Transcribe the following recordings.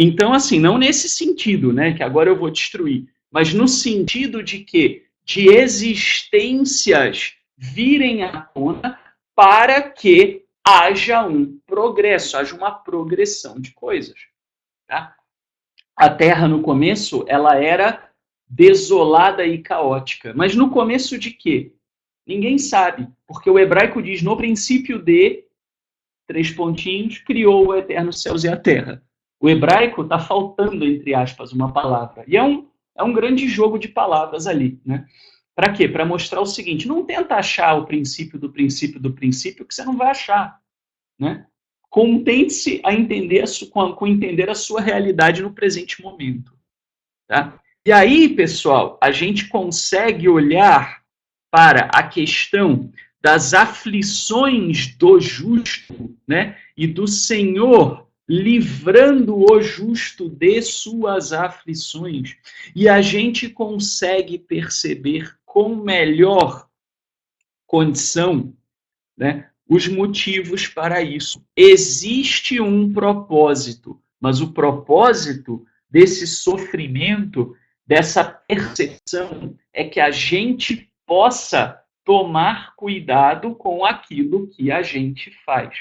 Então, assim, não nesse sentido, né, que agora eu vou destruir, mas no sentido de que de existências virem à tona para que haja um progresso, haja uma progressão de coisas. Tá? A Terra, no começo, ela era desolada e caótica. Mas no começo de quê? Ninguém sabe, porque o hebraico diz, no princípio de, 3 pontinhos, criou o eterno céus e a terra. O hebraico está faltando, entre aspas, uma palavra. E é um grande jogo de palavras ali, né? Para quê? Para mostrar o seguinte, não tenta achar o princípio do princípio do princípio, que você não vai achar, né? Contente-se a entender com entender a sua realidade no presente momento. Tá? E aí, pessoal, a gente consegue olhar para a questão das aflições do justo, né? E do Senhor livrando o justo de suas aflições. E a gente consegue perceber com melhor condição, né, os motivos para isso. Existe um propósito, mas o propósito desse sofrimento, dessa percepção, é que a gente possa tomar cuidado com aquilo que a gente faz.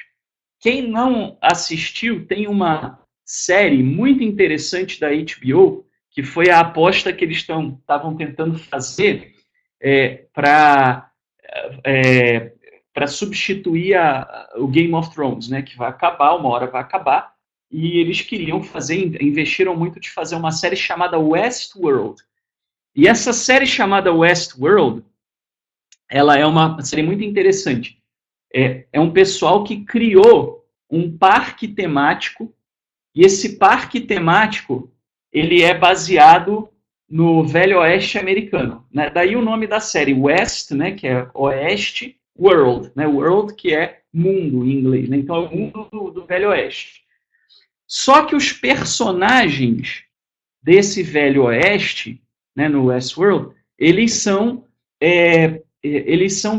Quem não assistiu, tem uma série muito interessante da HBO, que foi a aposta que eles estavam tentando fazer para substituir o Game of Thrones, né, que vai acabar, uma hora vai acabar, e eles queriam fazer, investiram muito de fazer uma série chamada Westworld. E essa série chamada Westworld, ela é uma série muito interessante. É um pessoal que criou um parque temático, e esse parque temático, ele é baseado no Velho Oeste americano, né? Daí o nome da série, West, né, que é Oeste, World, né? World, que é mundo em inglês, né? Então é o mundo do Velho Oeste. Só que os personagens desse Velho Oeste, né, no Westworld, eles são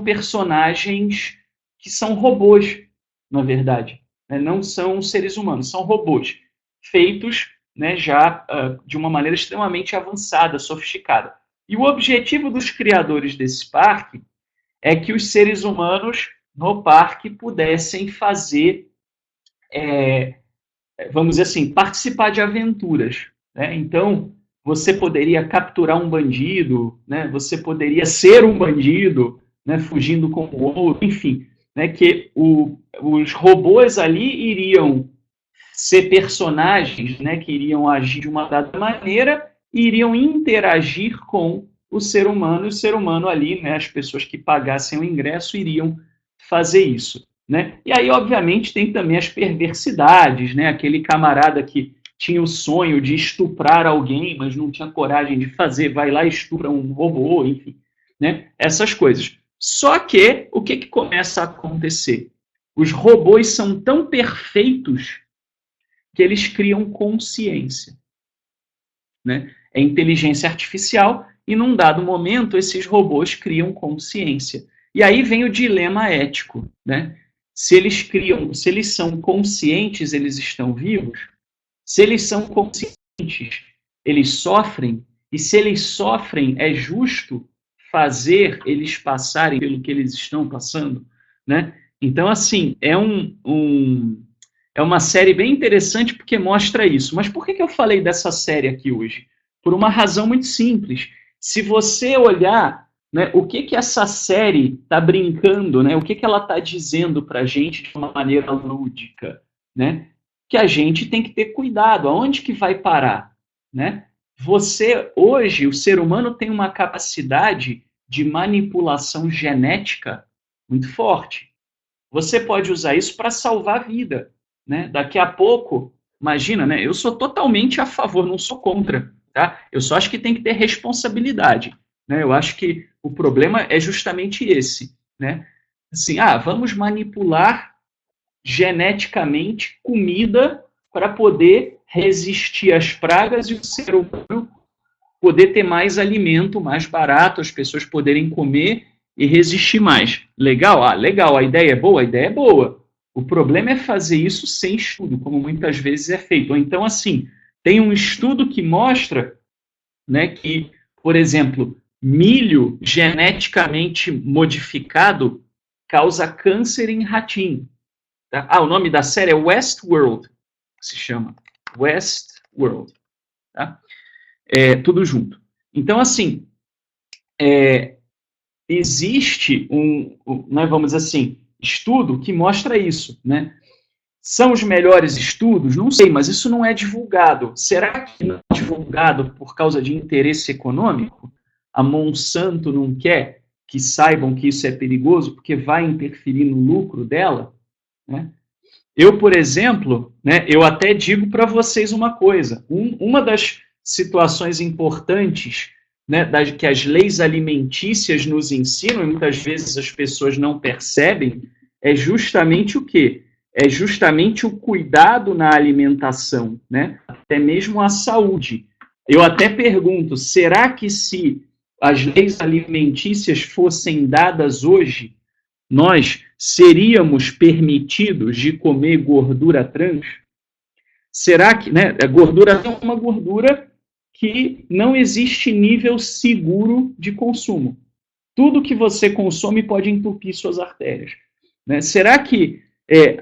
personagens que são robôs, na verdade, né? Não são seres humanos, são robôs feitos, né, já de uma maneira extremamente avançada, sofisticada. E o objetivo dos criadores desse parque é que os seres humanos no parque pudessem fazer, vamos dizer assim, participar de aventuras. Né? Então, você poderia capturar um bandido, né? Você poderia ser um bandido, né? Fugindo com o outro, enfim, né? Que os robôs ali iriam ser personagens, né? Que iriam agir de uma dada maneira e iriam interagir com o ser humano, e o ser humano ali, né, as pessoas que pagassem o ingresso iriam fazer isso. Né? E aí, obviamente, tem também as perversidades, né? Aquele camarada que tinha o sonho de estuprar alguém, mas não tinha coragem de fazer, vai lá e estupra um robô, enfim, né? Essas coisas. Só que, o que começa a acontecer? Os robôs são tão perfeitos que eles criam consciência. Né? É inteligência artificial e, num dado momento, esses robôs criam consciência. E aí vem o dilema ético, né? Se eles são conscientes, eles estão vivos. Se eles são conscientes, eles sofrem. E se eles sofrem, é justo fazer eles passarem pelo que eles estão passando, né? Então, assim, é uma série bem interessante porque mostra isso. Mas por que eu falei dessa série aqui hoje? Por uma razão muito simples. Se você olhar, né, o que essa série está brincando, né, o que ela está dizendo para a gente de uma maneira lúdica, né, que a gente tem que ter cuidado. Aonde que vai parar? Né? Você, hoje, o ser humano tem uma capacidade de manipulação genética muito forte. Você pode usar isso para salvar a vida. Né? Daqui a pouco, imagina, né? Eu sou totalmente a favor, não sou contra. Tá? Eu só acho que tem que ter responsabilidade. Né? Eu acho que o problema é justamente esse. Né? Assim, vamos manipular geneticamente comida para poder resistir às pragas e o ser humano poder ter mais alimento, mais barato, as pessoas poderem comer e resistir mais. Legal? Legal. A ideia é boa? A ideia é boa. O problema é fazer isso sem estudo, como muitas vezes é feito. Ou então, assim, Tem um estudo que mostra, né, que, por exemplo, milho geneticamente modificado causa câncer em ratinho. Tá? O nome da série é Westworld, se chama. Westworld. Tá? Tudo junto. Então, assim, existe né, vamos dizer assim, estudo que mostra isso, né? São os melhores estudos? Não sei, mas isso não é divulgado. Será que não é divulgado por causa de interesse econômico? A Monsanto não quer que saibam que isso é perigoso porque vai interferir no lucro dela? Né? Eu, por exemplo, né, eu até digo para vocês uma coisa. Uma das situações importantes, né, que as leis alimentícias nos ensinam, e muitas vezes as pessoas não percebem, é justamente o quê? É justamente o cuidado na alimentação, né? Até mesmo a saúde. Eu até pergunto, será que se as leis alimentícias fossem dadas hoje, nós seríamos permitidos de comer gordura trans? Será que, né, a gordura é uma gordura que não existe nível seguro de consumo. Tudo que você consome pode entupir suas artérias. Né? Será que,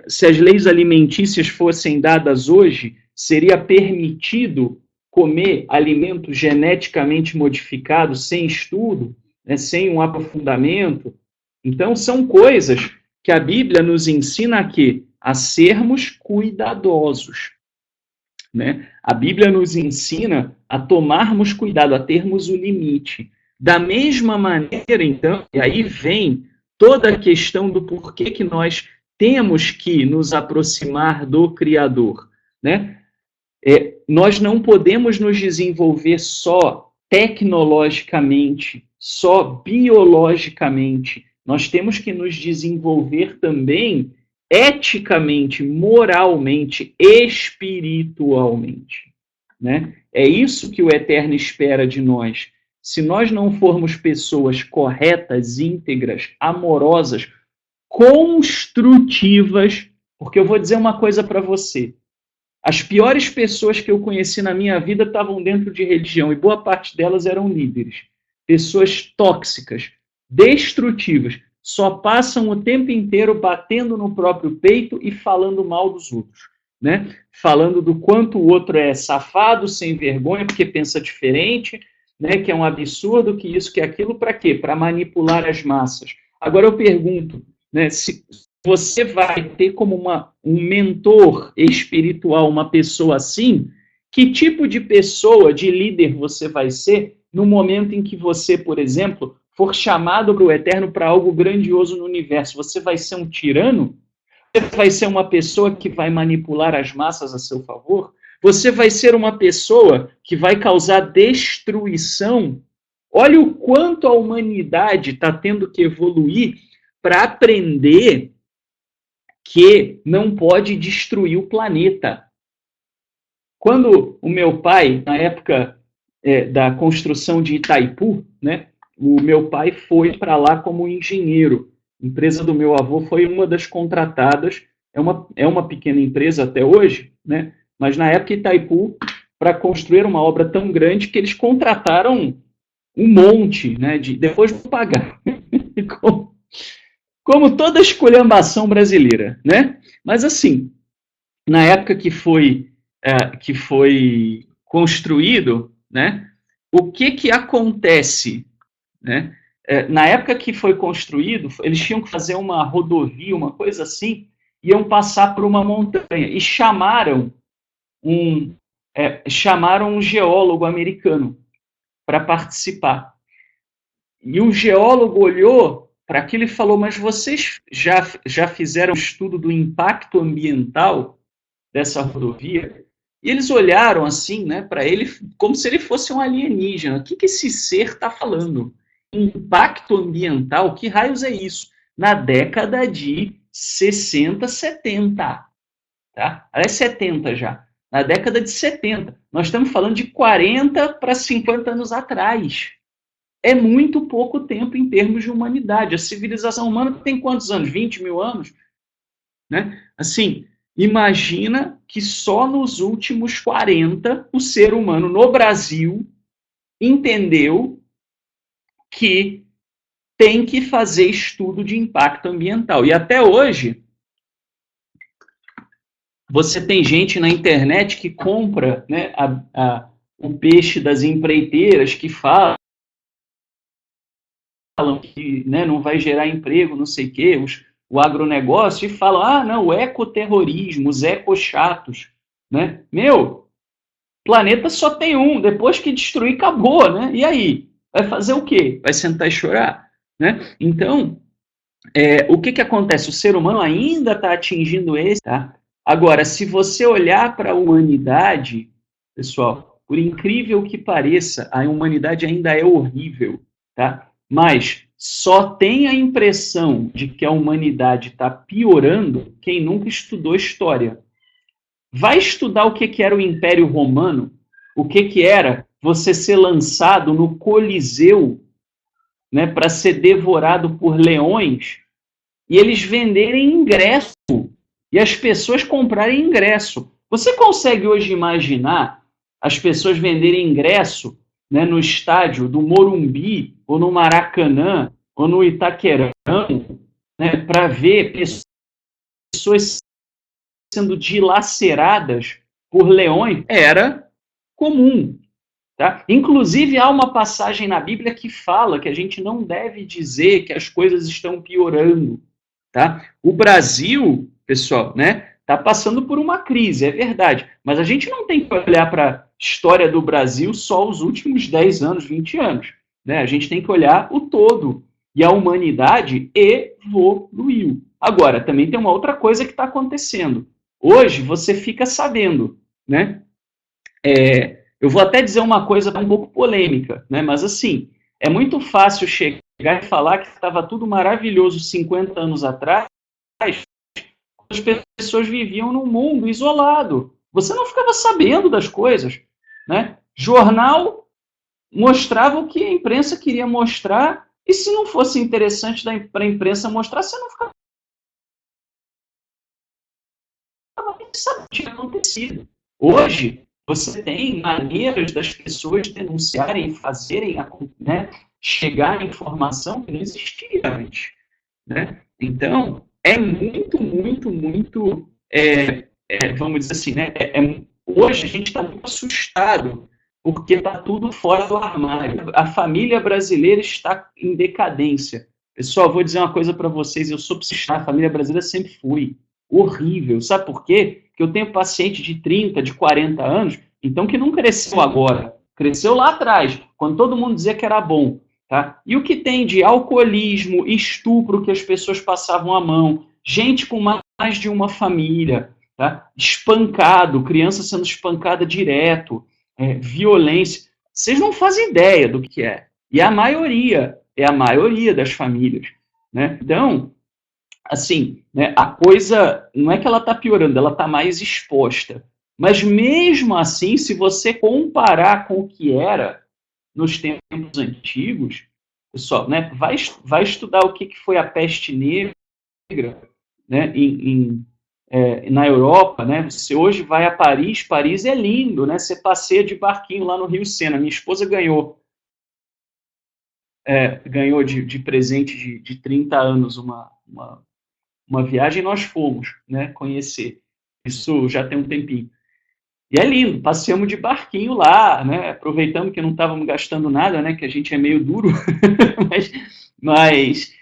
se as leis alimentícias fossem dadas hoje, seria permitido comer alimentos geneticamente modificados sem estudo, né, sem um aprofundamento? Então, são coisas que a Bíblia nos ensina a sermos cuidadosos. Né? A Bíblia nos ensina a tomarmos cuidado, a termos o limite. Da mesma maneira, então, e aí vem toda a questão do porquê que nós temos que nos aproximar do Criador. Né? Nós não podemos nos desenvolver só tecnologicamente, só biologicamente. Nós temos que nos desenvolver também eticamente, moralmente, espiritualmente. Né? É isso que o Eterno espera de nós. Se nós não formos pessoas corretas, íntegras, amorosas, construtivas, porque eu vou dizer uma coisa para você. As piores pessoas que eu conheci na minha vida estavam dentro de religião, e boa parte delas eram líderes. Pessoas tóxicas, destrutivas, só passam o tempo inteiro batendo no próprio peito e falando mal dos outros. Né? Falando do quanto o outro é safado, sem vergonha, porque pensa diferente, né? Que é um absurdo, que isso, que aquilo, para quê? Para manipular as massas. Agora eu pergunto, né, se você vai ter como um mentor espiritual, uma pessoa assim, que tipo de pessoa, de líder você vai ser no momento em que você, por exemplo, for chamado para o Eterno para algo grandioso no universo? Você vai ser um tirano? Você vai ser uma pessoa que vai manipular as massas a seu favor? Você vai ser uma pessoa que vai causar destruição? Olha o quanto a humanidade está tendo que evoluir para aprender que não pode destruir o planeta. Quando o meu pai, na época da construção de Itaipu, né, o meu pai foi para lá como engenheiro. A empresa do meu avô foi uma das contratadas, é uma pequena empresa até hoje, né, mas na época Itaipu, para construir uma obra tão grande que eles contrataram um monte, né, depois vou pagar. Como toda esculhambação brasileira, né? Mas assim, na época que foi construído, né? O que acontece, né? Na época que foi construído, eles tinham que fazer uma rodovia, uma coisa assim, iam passar por uma montanha e chamaram um geólogo americano para participar. E o geólogo olhou para aquilo e falou: mas vocês já fizeram estudo do impacto ambiental dessa rodovia? E eles olharam assim, né, para ele, como se ele fosse um alienígena. O que esse ser está falando? Impacto ambiental? Que raios é isso? Na década de 60, 70. Tá? É 70 já. Na década de 70. Nós estamos falando de 40 para 50 anos atrás. É muito pouco tempo em termos de humanidade. A civilização humana tem quantos anos? 20 mil anos? Né? Assim, Imagina que só nos últimos 40 o ser humano no Brasil entendeu que tem que fazer estudo de impacto ambiental. E até hoje, você tem gente na internet que compra, né, o peixe das empreiteiras, que falam que, né, não vai gerar emprego, não sei o quê, o agronegócio, e falam, não, o ecoterrorismo, os ecochatos, né? Meu, planeta só tem um, depois que destruir, acabou, né? E aí? Vai fazer o quê? Vai sentar e chorar? Né? Então, o que acontece? O ser humano ainda está atingindo esse, tá? Agora, se você olhar para a humanidade, pessoal, por incrível que pareça, a humanidade ainda é horrível, tá? Mas só tem a impressão de que a humanidade está piorando quem nunca estudou história. Vai estudar o que era o Império Romano, o que era você ser lançado no Coliseu, né, para ser devorado por leões, e eles venderem ingresso, e as pessoas comprarem ingresso. Você consegue hoje imaginar as pessoas venderem ingresso, né, no estádio do Morumbi, ou no Maracanã, ou no Itaquerão, né, para ver pessoas sendo dilaceradas por leões? Era comum. Tá? Inclusive, há uma passagem na Bíblia que fala que a gente não deve dizer que as coisas estão piorando. Tá? O Brasil, pessoal, né, está passando por uma crise, é verdade, mas a gente não tem que olhar para a história do Brasil só os últimos 10 anos, 20 anos. Né? A gente tem que olhar o todo. E a humanidade evoluiu. Agora, também tem uma outra coisa que está acontecendo. Hoje, você fica sabendo, né? Eu vou até dizer uma coisa um pouco polêmica, né? Mas assim, é muito fácil chegar e falar que estava tudo maravilhoso 50 anos atrás, as pessoas viviam num mundo isolado. Você não ficava sabendo das coisas, né? Jornal mostrava o que a imprensa queria mostrar, e se não fosse interessante para a imprensa mostrar, você não ficava sabendo o que tinha acontecido. Hoje, você tem maneiras das pessoas denunciarem, fazerem, né, chegar a informação que não existia antes. Né? Então, é muito, muito, muito, vamos dizer assim, né? Hoje a gente está muito assustado, porque está tudo fora do armário. A família brasileira está em decadência. Pessoal, vou dizer uma coisa para vocês, eu sou psiquiatra, a família brasileira sempre foi horrível. Sabe por quê? Porque eu tenho paciente de 30, de 40 anos, então que não cresceu agora, cresceu lá atrás, quando todo mundo dizia que era bom. Tá? E o que tem de alcoolismo, estupro que as pessoas passavam a mão, gente com mais de uma família, tá? Espancado, criança sendo espancada direto, violência. Vocês não fazem ideia do que é. E a maioria das famílias. Né? Então, assim, né, a coisa não é que ela está piorando, ela está mais exposta. Mas mesmo assim, se você comparar com o que era nos tempos antigos, pessoal, né, vai estudar o que foi a peste negra, né, na Europa, né, você hoje vai a Paris, Paris é lindo, né, você passeia de barquinho lá no Rio Sena, minha esposa ganhou de presente de 30 anos uma viagem, e nós fomos, né, conhecer, isso já tem um tempinho. E é lindo, passeamos de barquinho lá, né? Aproveitamos que não estávamos gastando nada, né? Que a gente é meio duro. mas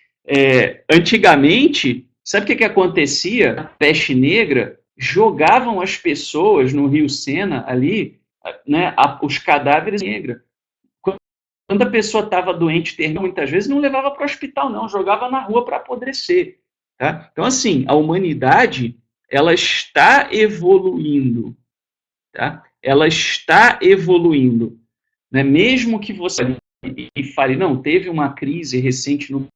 antigamente, sabe o que acontecia? A peste negra jogavam as pessoas no Rio Sena ali, né? Os cadáveres negros. Quando a pessoa estava doente, muitas vezes não levava para o hospital, não, jogava na rua para apodrecer. Tá? Então, assim, a humanidade ela está evoluindo. Tá? Ela está evoluindo. Né? Mesmo que você fale, não, teve uma crise recente no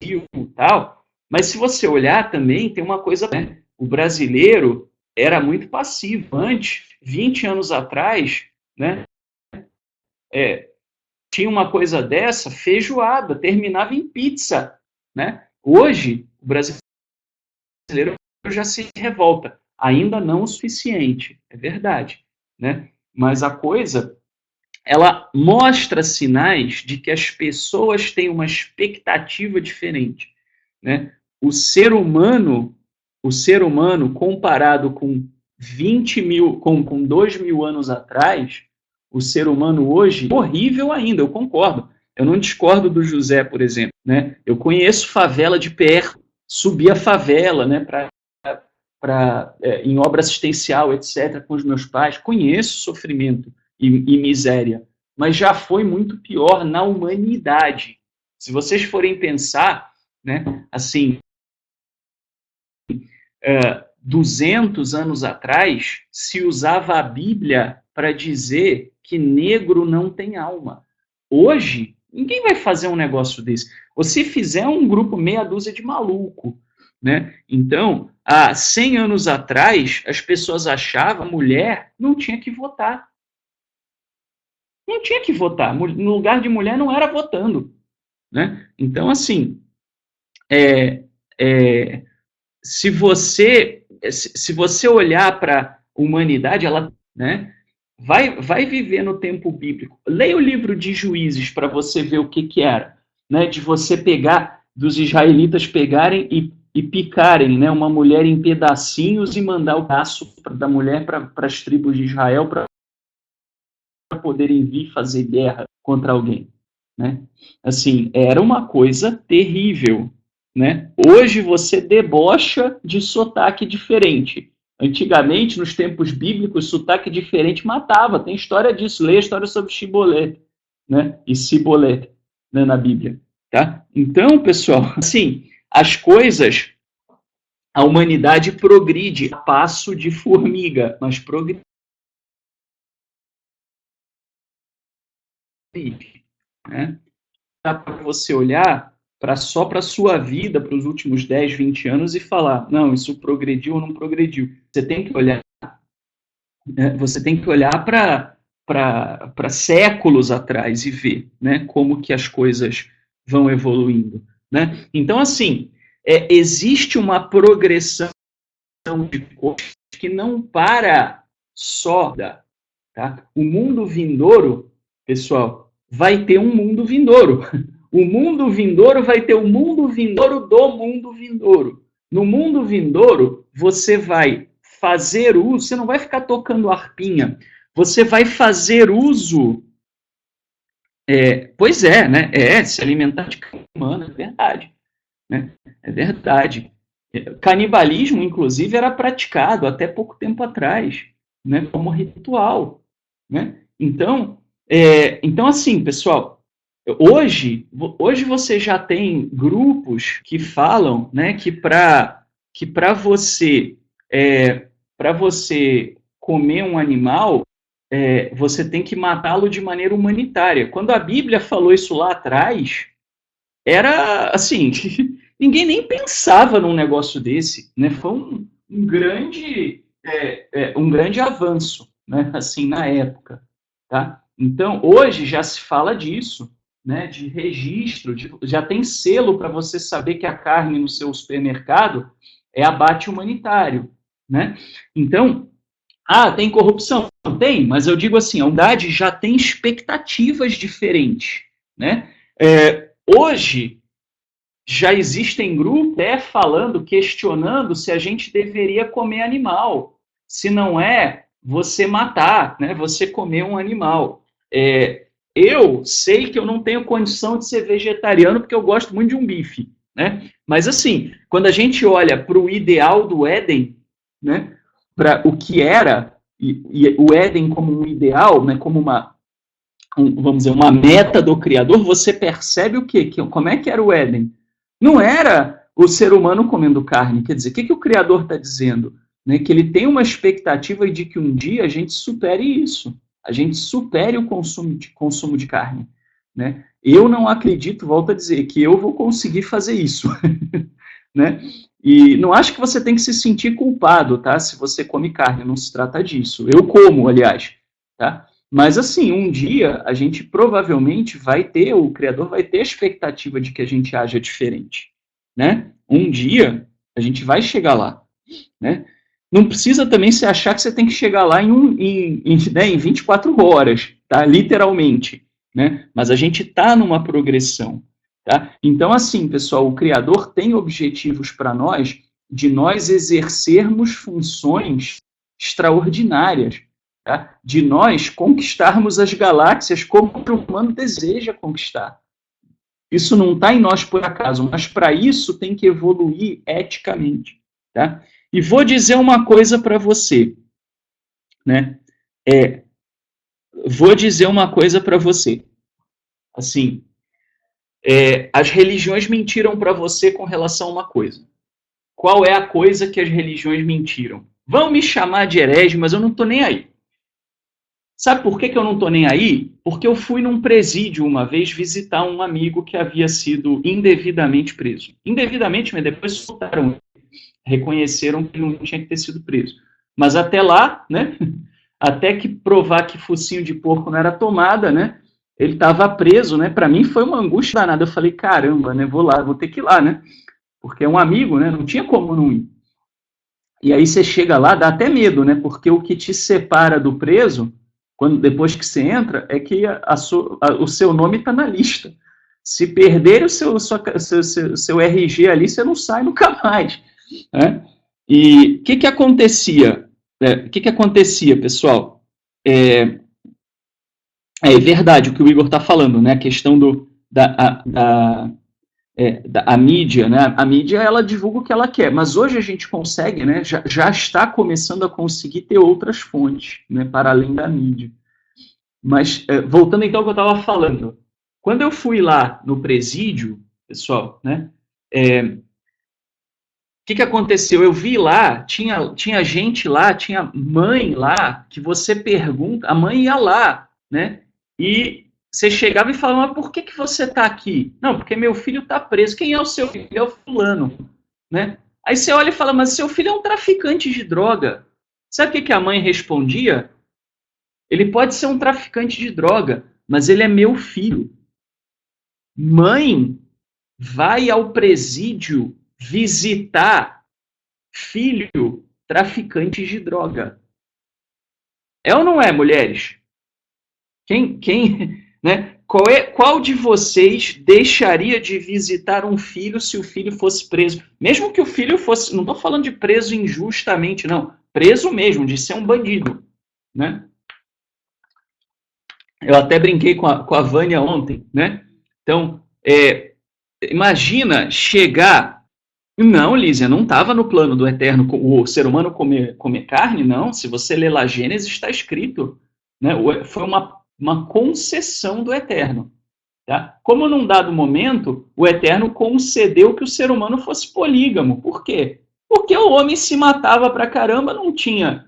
Brasil e tal, mas se você olhar também, tem uma coisa, né? O brasileiro era muito passivo. Antes, 20 anos atrás, né? Tinha uma coisa dessa, feijoada, terminava em pizza. Né? Hoje, o brasileiro já se revolta. Ainda não o suficiente, é verdade, né? Mas a coisa, ela mostra sinais de que as pessoas têm uma expectativa diferente, né? O ser humano comparado com 20 mil, com 2 mil anos atrás, o ser humano hoje é horrível ainda, eu concordo. Eu não discordo do José, por exemplo, né? Eu conheço favela de perto, subi a favela, né, em obra assistencial, etc., com os meus pais, conheço sofrimento e miséria, mas já foi muito pior na humanidade. Se vocês forem pensar, né, assim, 200 anos atrás, se usava a Bíblia para dizer que negro não tem alma. Hoje, ninguém vai fazer um negócio desse. Ou se fizer um grupo meia dúzia de maluco, né? Então, há 100 anos atrás, as pessoas achavam que mulher não tinha que votar. Não tinha que votar. No lugar de mulher não era votando, né? Então, assim, se você olhar para a humanidade, ela, né, vai viver no tempo bíblico. Leia o livro de Juízes para você ver o que era, né, de você pegar, dos israelitas pegarem e picarem, né, uma mulher em pedacinhos e mandar o braço da mulher para as tribos de Israel para poderem vir fazer guerra contra alguém, né? Assim, era uma coisa terrível, né? Hoje você debocha de sotaque diferente. Antigamente, nos tempos bíblicos, sotaque diferente matava. Tem história disso. Leia a história sobre Shibolete, né? E Sibolete, né, na Bíblia, tá? Então, pessoal, assim, as coisas, a humanidade progride a passo de formiga, mas progride, né? Dá para você olhar só para a sua vida, para os últimos 10, 20 anos e falar, não, isso progrediu ou não progrediu. Você tem que olhar, né, você tem que olhar para séculos atrás e ver, né, como que as coisas vão evoluindo, né? Então, assim, existe uma progressão de coisas que não para só da, tá? O mundo vindouro, pessoal, vai ter um mundo vindouro. O mundo vindouro vai ter o mundo vindouro do mundo vindouro. No mundo vindouro, você vai fazer uso, você não vai ficar tocando harpinha, você vai fazer uso. Pois é, né? Se alimentar de carne humana, é verdade. Né? É verdade. Canibalismo, inclusive, era praticado até pouco tempo atrás, né? Como ritual. Né? Então, assim, pessoal, hoje você já tem grupos que falam, né, que para você comer um animal, você tem que matá-lo de maneira humanitária. Quando a Bíblia falou isso lá atrás, era assim, ninguém nem pensava num negócio desse, né? Foi um grande avanço, né? Assim, na época, tá? Então, hoje já se fala disso, né? De registro, já tem selo para você saber que a carne no seu supermercado é abate humanitário, né? Então, tem corrupção? Tem, mas eu digo assim, a humanidade já tem expectativas diferentes, né? Hoje, já existem grupos falando, questionando se a gente deveria comer animal. Se não você matar, né, você comer um animal. Eu sei que eu não tenho condição de ser vegetariano porque eu gosto muito de um bife. Né? Mas, assim, quando a gente olha para o ideal do Éden, né, para o que era, e o Éden como um ideal, né, como vamos dizer, uma meta do Criador, você percebe o quê? Como é que era o Éden? Não era o ser humano comendo carne. Quer dizer, o que o Criador está dizendo? Né? Que ele tem uma expectativa de que um dia a gente supere isso. A gente supere o consumo de carne. Né? Eu não acredito, volto a dizer, que eu vou conseguir fazer isso. Né? E não acho que você tem que se sentir culpado, tá? Se você come carne, não se trata disso. Eu como, aliás, tá? Mas, assim, um dia a gente provavelmente o Criador vai ter a expectativa de que a gente haja diferente, né? Um dia a gente vai chegar lá, né? não precisa também se achar que você tem que chegar lá em 24 horas, tá? Literalmente, né? Mas a gente está numa progressão, tá? Então, assim, pessoal, o Criador tem objetivos para nós de nós exercermos funções extraordinárias, tá? De nós conquistarmos as galáxias como o humano deseja conquistar. Isso não está em nós por acaso, mas para isso tem que evoluir eticamente, tá? E vou dizer uma coisa para você, né? Vou dizer uma coisa para você. Assim, as religiões mentiram para você com relação a uma coisa. Qual é a coisa que as religiões mentiram? Vão me chamar de herege, mas eu não estou nem aí. Sabe por que eu não estou nem aí? Porque eu fui num presídio uma vez visitar um amigo que havia sido indevidamente preso. Indevidamente, mas depois soltaram, reconheceram que ele não tinha que ter sido preso. Mas até lá, né? Até que provar que focinho de porco não era tomada, né? Ele estava preso, né? Para mim foi uma angústia danada. Eu falei, caramba, né? Vou lá, vou ter que ir lá, né? Porque é um amigo, né? Não tinha como não ir. E aí você chega lá, dá até medo, né? Porque o que te separa do preso, depois que você entra, é que o seu nome está na lista. Se perder o seu RG ali, você não sai nunca mais. Né? E o que acontecia? O que acontecia, pessoal? É verdade o que o Igor está falando, né? A questão da mídia, né? A mídia, ela divulga o que ela quer, mas hoje a gente consegue, né? Já está começando a conseguir ter outras fontes, né? Para além da mídia. Mas, voltando então ao que eu estava falando, quando eu fui lá no presídio, pessoal, né? O que aconteceu? Eu vi lá, tinha gente lá, tinha mãe lá, que você pergunta, a mãe ia lá, né? E você chegava e falava, mas por que você está aqui? Não, porque meu filho está preso. Quem é o seu filho? É o fulano, né? Aí você olha e fala, mas seu filho é um traficante de droga. Sabe o que a mãe respondia? Ele pode ser um traficante de droga, mas ele é meu filho. Mãe vai ao presídio visitar filho traficante de droga. É ou não é, mulheres? Né? Qual de vocês deixaria de visitar um filho se o filho fosse preso? Mesmo que o filho fosse, não estou falando de preso injustamente, não. Preso mesmo, de ser um bandido, né? Eu até brinquei com a Vânia ontem, né? Então, imagina chegar... Não, Lízia, não estava no plano do Eterno o ser humano comer carne, não. Se você ler lá Gênesis, está escrito. Né? Foi uma concessão do Eterno. Tá? Como num dado momento, o Eterno concedeu que o ser humano fosse polígamo. Por quê? Porque o homem se matava pra caramba, não tinha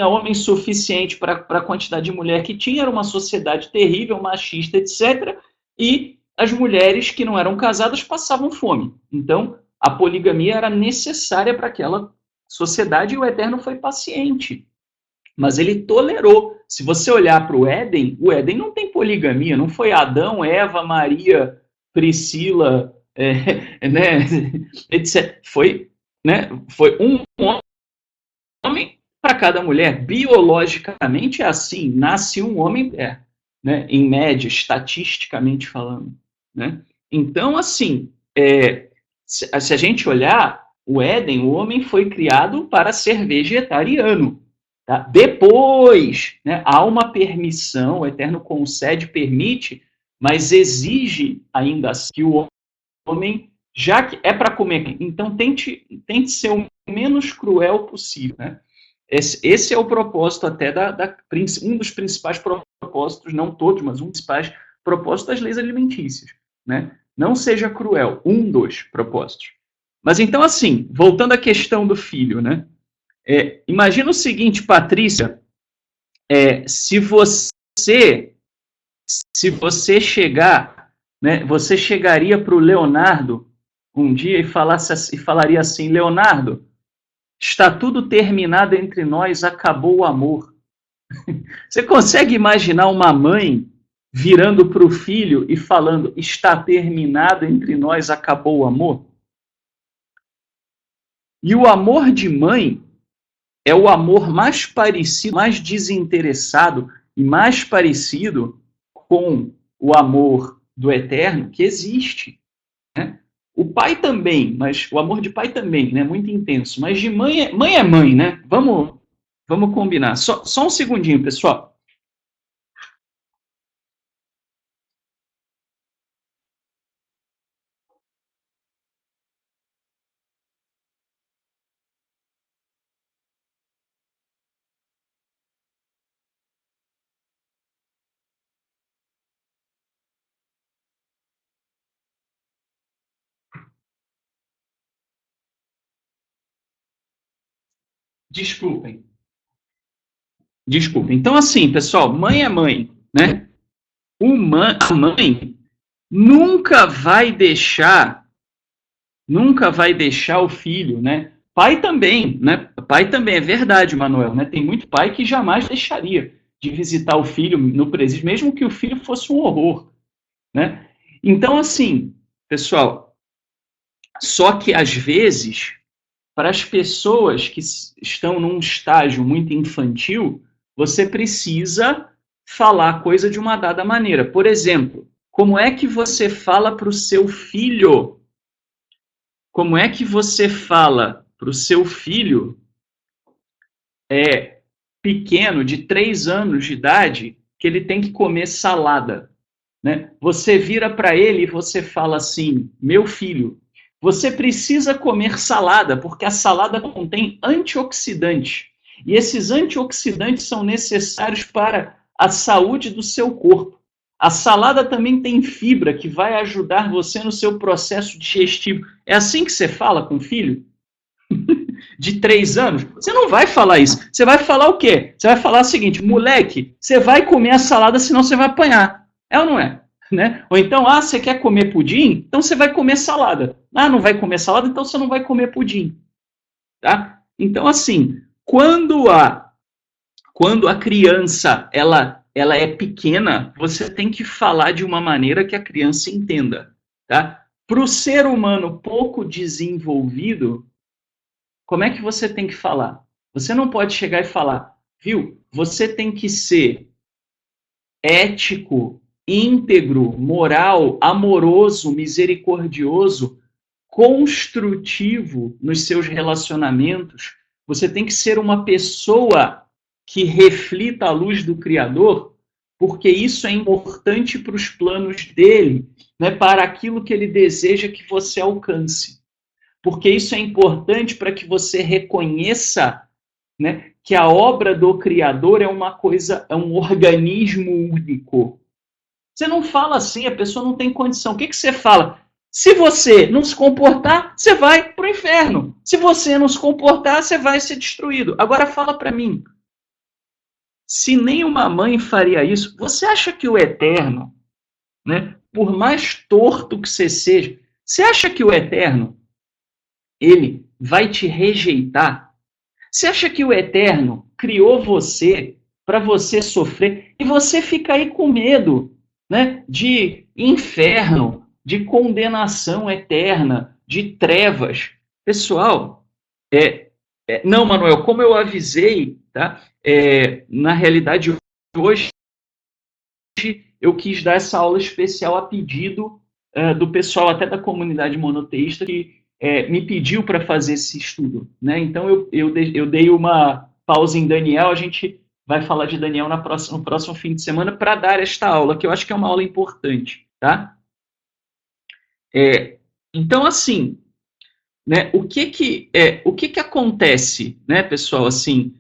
homem suficiente para a quantidade de mulher que tinha, era uma sociedade terrível, machista, etc. E as mulheres que não eram casadas passavam fome. Então, a poligamia era necessária para aquela sociedade e o Eterno foi paciente. Mas ele tolerou. Se você olhar para o Éden não tem poligamia, não foi Adão, Eva, Maria, Priscila, né, etc. Foi um homem para cada mulher. Biologicamente é assim, nasce um homem, né, em média, estatisticamente falando. Né? Então, assim, se a gente olhar o Éden, o homem foi criado para ser vegetariano. Tá? Depois, né, há uma permissão, o Eterno concede, permite, mas exige ainda assim que o homem, já que é para comer, então tente ser o menos cruel possível. Né? Esse é o propósito até um dos principais propósitos, não todos, mas um dos principais propósitos das leis alimentícias. Né? Não seja cruel, um dos propósitos. Mas então, assim, voltando à questão do filho, né? Imagina o seguinte, Patrícia, se você chegar, né, você chegaria para o Leonardo um dia e falaria assim, Leonardo, está tudo terminado entre nós, acabou o amor. Você consegue imaginar uma mãe virando para o filho e falando, está terminado entre nós, acabou o amor? E o amor de mãe é o amor mais parecido, mais desinteressado e mais parecido com o amor do eterno que existe, né? O pai também, mas o amor de pai também, né? Muito intenso. Mas de mãe é mãe, né? Vamos combinar. Só um segundinho, pessoal. Desculpem. Desculpem. Então, assim, pessoal, mãe é mãe, né? A mãe nunca vai deixar o filho, né? Pai também, né? Pai também, é verdade, Manuel, né? Tem muito pai que jamais deixaria de visitar o filho no presídio, mesmo que o filho fosse um horror, né? Então, assim, pessoal, só que às vezes, para as pessoas que estão num estágio muito infantil, você precisa falar coisa de uma dada maneira. Por exemplo, como é que você fala para o seu filho? Como é que você fala para o seu filho pequeno, de 3 anos de idade, que ele tem que comer salada? Né? Você vira para ele e você fala assim: meu filho, você precisa comer salada, porque a salada contém antioxidantes. E esses antioxidantes são necessários para a saúde do seu corpo. A salada também tem fibra que vai ajudar você no seu processo digestivo. É assim que você fala com o filho? De 3 anos? Você não vai falar isso. Você vai falar o quê? Você vai falar o seguinte: moleque, você vai comer a salada, senão você vai apanhar. É ou não é? Né? Ou então, você quer comer pudim? Então você vai comer salada. Não vai comer salada, então você não vai comer pudim. Tá? Então, assim, quando a criança ela é pequena, você tem que falar de uma maneira que a criança entenda. Tá? Para o ser humano pouco desenvolvido, como é que você tem que falar? Você não pode chegar e falar, viu? Você tem que ser ético, íntegro, moral, amoroso, misericordioso, construtivo nos seus relacionamentos. Você tem que ser uma pessoa que reflita a luz do Criador, porque isso é importante para os planos dele, né, para aquilo que ele deseja que você alcance. Porque isso é importante para que você reconheça, né, que a obra do Criador é uma coisa, é um organismo único. Você não fala assim, a pessoa não tem condição. O que você fala? Se você não se comportar, você vai para o inferno. Se você não se comportar, você vai ser destruído. Agora fala para mim, se nenhuma mãe faria isso, você acha que o Eterno, né, por mais torto que você seja, você acha que o Eterno, ele vai te rejeitar? Você acha que o Eterno criou você para você sofrer e você fica aí com medo, né, de inferno, de condenação eterna, de trevas? Pessoal, não, Manuel, como eu avisei, tá? Na realidade, hoje eu quis dar essa aula especial a pedido do pessoal até da comunidade monoteísta que me pediu para fazer esse estudo, né? Então eu dei uma pausa em Daniel, a gente vai falar de Daniel no próximo fim de semana para dar esta aula, que eu acho que é uma aula importante, tá? Então, assim, né, o que acontece, né, pessoal, assim,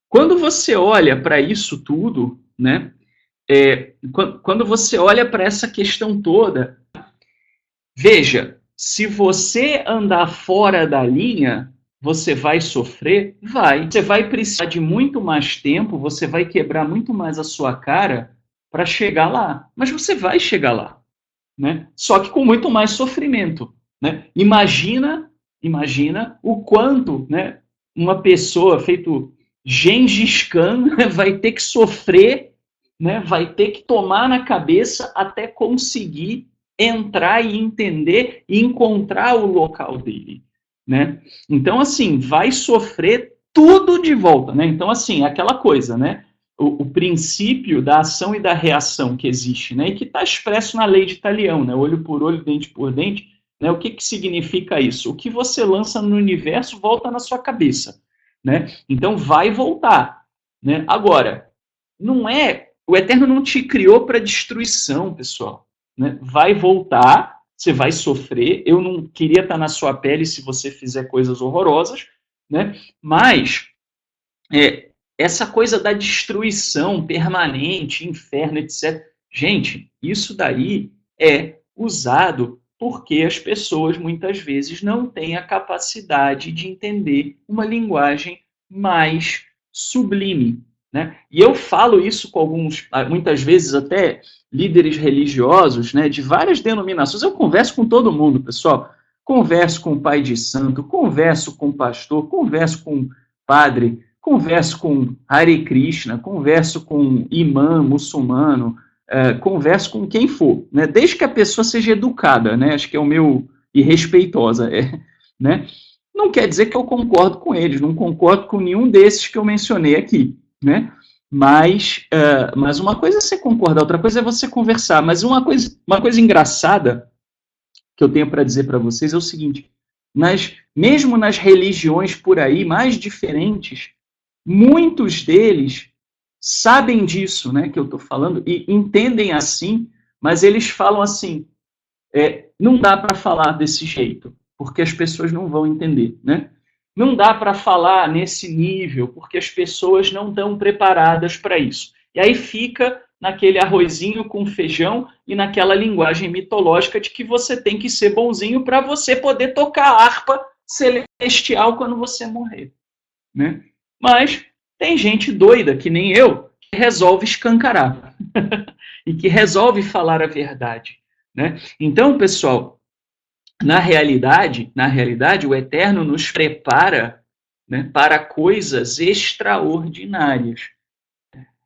quando você olha para isso tudo, né, quando você olha para essa questão toda, veja, se você andar fora da linha, você vai sofrer? Vai. Você vai precisar de muito mais tempo, você vai quebrar muito mais a sua cara para chegar lá. Mas você vai chegar lá, né? Só que com muito mais sofrimento, né? Imagina o quanto, né, uma pessoa feito Gengis Khan vai ter que sofrer, né, vai ter que tomar na cabeça até conseguir entrar e entender e encontrar o local dele, né? Então, assim, vai sofrer tudo de volta, né? Então, assim, aquela coisa, né? O princípio da ação e da reação que existe, né? E que está expresso na lei de Talião, né? Olho por olho, dente por dente, né? O que significa isso? O que você lança no universo volta na sua cabeça, né? Então, vai voltar, né? Agora, não é... O Eterno não te criou para destruição, pessoal, né? Vai voltar, você vai sofrer. Eu não queria estar na sua pele se você fizer coisas horrorosas, né? Mas essa coisa da destruição permanente, inferno, etc. Gente, isso daí é usado porque as pessoas muitas vezes não têm a capacidade de entender uma linguagem mais sublime, né? E eu falo isso com alguns, muitas vezes até líderes religiosos, né, de várias denominações. Eu converso com todo mundo, pessoal. Converso com o pai de santo, converso com o pastor, converso com o padre, converso com Hare Krishna, converso com imã muçulmano, converso com quem for, né? Desde que a pessoa seja educada, né? Acho que é o meu... e respeitosa, né? Não quer dizer que eu concordo com eles, não concordo com nenhum desses que eu mencionei aqui, né? Mas uma coisa é você concordar, outra coisa é você conversar. Mas uma coisa engraçada que eu tenho para dizer para vocês é o seguinte: mesmo nas religiões por aí mais diferentes, muitos deles sabem disso, né, que eu estou falando, e entendem assim, mas eles falam assim, não dá para falar desse jeito, porque as pessoas não vão entender, né? Não dá para falar nesse nível, porque as pessoas não estão preparadas para isso. E aí fica naquele arrozinho com feijão e naquela linguagem mitológica de que você tem que ser bonzinho para você poder tocar a harpa celestial quando você morrer, né? Mas tem gente doida, que nem eu, que resolve escancarar e que resolve falar a verdade, né? Então, pessoal, na realidade, o Eterno nos prepara, né, para coisas extraordinárias.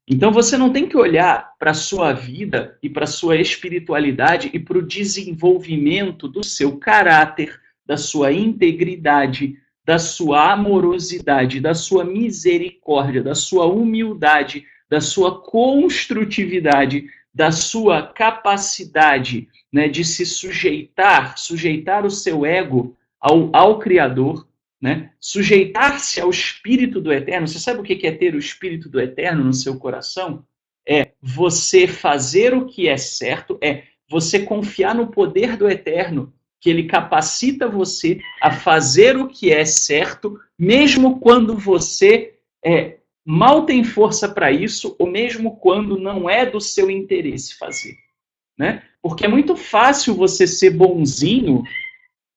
Então, você não tem que olhar para a sua vida e para a sua espiritualidade e para o desenvolvimento do seu caráter, da sua integridade, da sua amorosidade, da sua misericórdia, da sua humildade, da sua construtividade, da sua capacidade, né, de se sujeitar o seu ego ao Criador, né, sujeitar-se ao Espírito do Eterno. Você sabe o que é ter o Espírito do Eterno no seu coração? É você fazer o que é certo, é você confiar no poder do Eterno, que ele capacita você a fazer o que é certo, mesmo quando você mal tem força para isso, ou mesmo quando não é do seu interesse fazer, né? Porque é muito fácil você ser bonzinho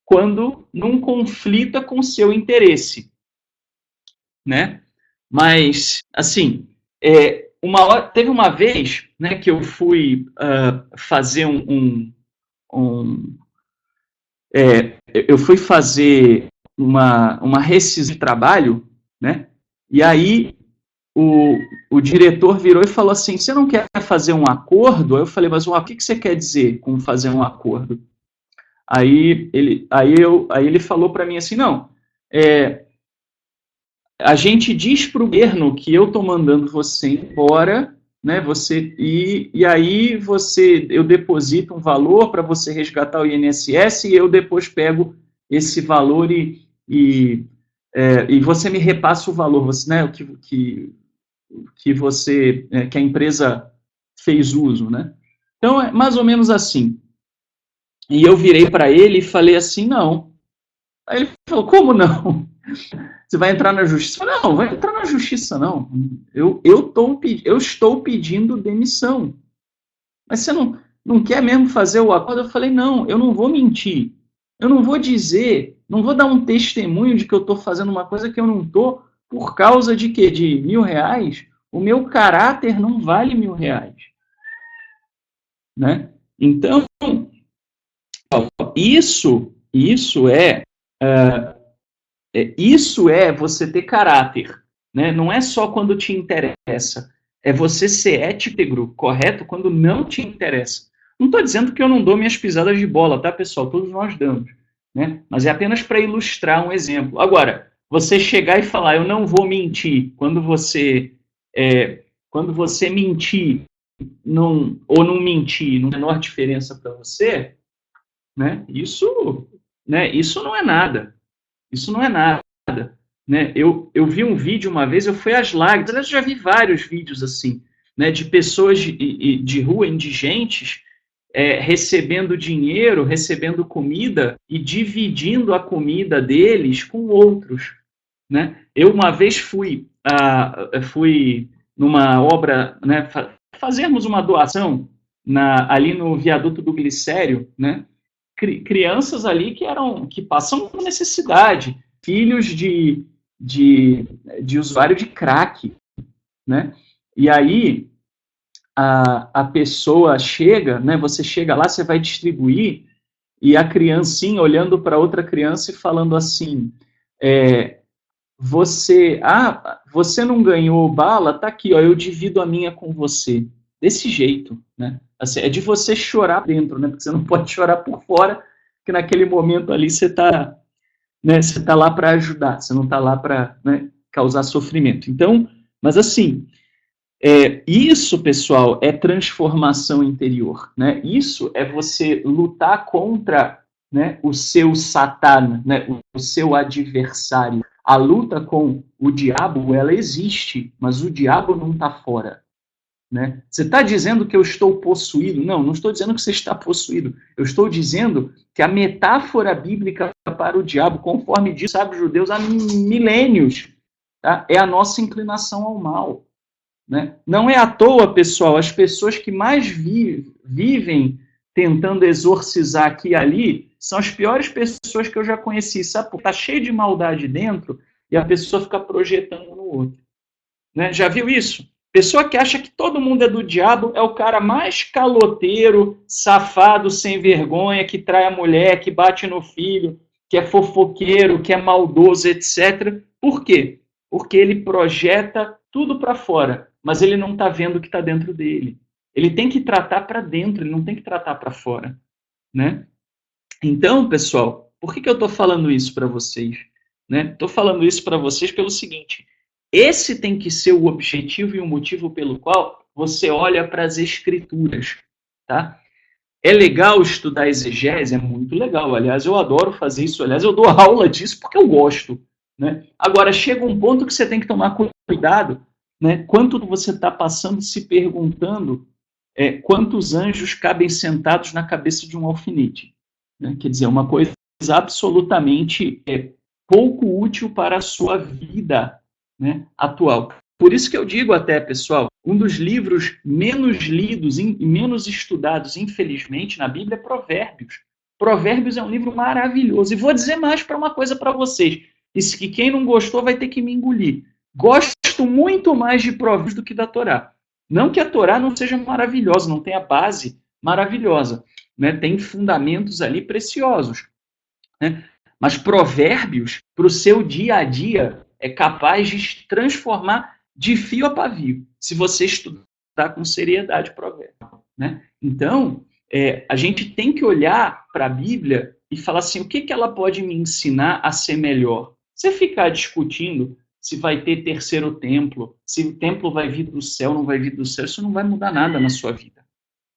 quando não conflita com o seu interesse, né? Mas, assim, teve uma vez, né, que eu fui fazer eu fui fazer uma rescisão de trabalho, né? E aí o diretor virou e falou assim: você não quer fazer um acordo? Aí eu falei: mas o que você quer dizer com fazer um acordo? Aí ele falou para mim assim: não, a gente diz para o governo que eu estou mandando você embora, né? E aí eu deposito um valor para você resgatar o INSS e eu depois pego esse valor e você me repassa o valor, né? Que a empresa fez uso, né? Então é mais ou menos assim. E eu virei para ele e falei assim: não. Aí ele falou: como não? Você vai entrar na justiça? Não, vai entrar na justiça, não. Eu estou pedindo demissão. Mas você não quer mesmo fazer o acordo? Eu falei: não, eu não vou mentir. Eu não vou dizer, não vou dar um testemunho de que eu estou fazendo uma coisa que eu não estou, por causa de quê? De R$1.000? O meu caráter não vale R$1.000. Né? Então, isso é você ter caráter, né? Não é só quando te interessa, é você ser íntegro, correto, quando não te interessa. Não estou dizendo que eu não dou minhas pisadas de bola, tá, pessoal? Todos nós damos, né? Mas é apenas para ilustrar um exemplo. Agora, você chegar e falar, eu não vou mentir, quando você mentir ou não mentir, não tem a menor diferença para você, né? Isso não é nada. Isso não é nada. Né? Eu vi um vídeo uma vez, eu fui às lágrimas, aliás, eu já vi vários vídeos assim, né, de pessoas de rua, indigentes, recebendo dinheiro, recebendo comida e dividindo a comida deles com outros. Né? Eu uma vez fui numa obra, né, fazermos uma doação ali no viaduto do Glicério, né? Crianças ali que passam por necessidade, filhos de usuário de crack, né? E aí a pessoa chega, né? Você chega lá, você vai distribuir, e a criancinha olhando para outra criança e falando assim, você não ganhou bala? Tá aqui, ó, eu divido a minha com você. Desse jeito, né? Assim, é de você chorar dentro, né? Porque você não pode chorar por fora, porque naquele momento ali você está, né, você tá lá para ajudar, você não está lá para, né, causar sofrimento. Então, mas assim, isso, pessoal, é transformação interior, né? Isso é você lutar contra, né, o seu Satã, né, o seu adversário. A luta com o diabo, ela existe, mas o diabo não está fora. Né? Você está dizendo que eu estou possuído? Não, não estou dizendo que você está possuído. Eu estou dizendo que a metáfora bíblica para o diabo, conforme diz, sabe, os judeus há milênios, tá? É a nossa inclinação ao mal. Né? Não é à toa, pessoal, as pessoas que mais vivem tentando exorcizar aqui e ali são as piores pessoas que eu já conheci, sabe? Porque está cheio de maldade dentro e a pessoa fica projetando no outro. Né? Já viu isso? Pessoa que acha que todo mundo é do diabo é o cara mais caloteiro, safado, sem vergonha, que trai a mulher, que bate no filho, que é fofoqueiro, que é maldoso, etc. Por quê? Porque ele projeta tudo para fora, mas ele não está vendo o que está dentro dele. Ele tem que tratar para dentro, ele não tem que tratar para fora. Né? Então, pessoal, por que eu estou falando isso para vocês? Estou falando isso para vocês pelo seguinte: esse tem que ser o objetivo e o motivo pelo qual você olha para as escrituras. Tá? É legal estudar exegese, é muito legal. Aliás, eu adoro fazer isso. Aliás, eu dou aula disso porque eu gosto. Né? Agora, chega um ponto que você tem que tomar cuidado, né? Quanto você está passando se perguntando quantos anjos cabem sentados na cabeça de um alfinete. Né? Quer dizer, uma coisa absolutamente pouco útil para a sua vida, né, atual. Por isso que eu digo até, pessoal, um dos livros menos lidos e menos estudados, infelizmente, na Bíblia é Provérbios. Provérbios é um livro maravilhoso. E vou dizer mais para uma coisa para vocês. Isso que quem não gostou vai ter que me engolir. Gosto muito mais de Provérbios do que da Torá. Não que a Torá não seja maravilhosa, não tenha base maravilhosa. Né? Tem fundamentos ali preciosos. Né? Mas Provérbios, para o seu dia a dia, é capaz de transformar de fio a pavio, se você estudar com seriedade Provérbios. Né? Então, a gente tem que olhar para a Bíblia e falar assim, o que ela pode me ensinar a ser melhor? Você ficar discutindo se vai ter terceiro templo, se o templo vai vir do céu, não vai vir do céu, isso não vai mudar nada na sua vida.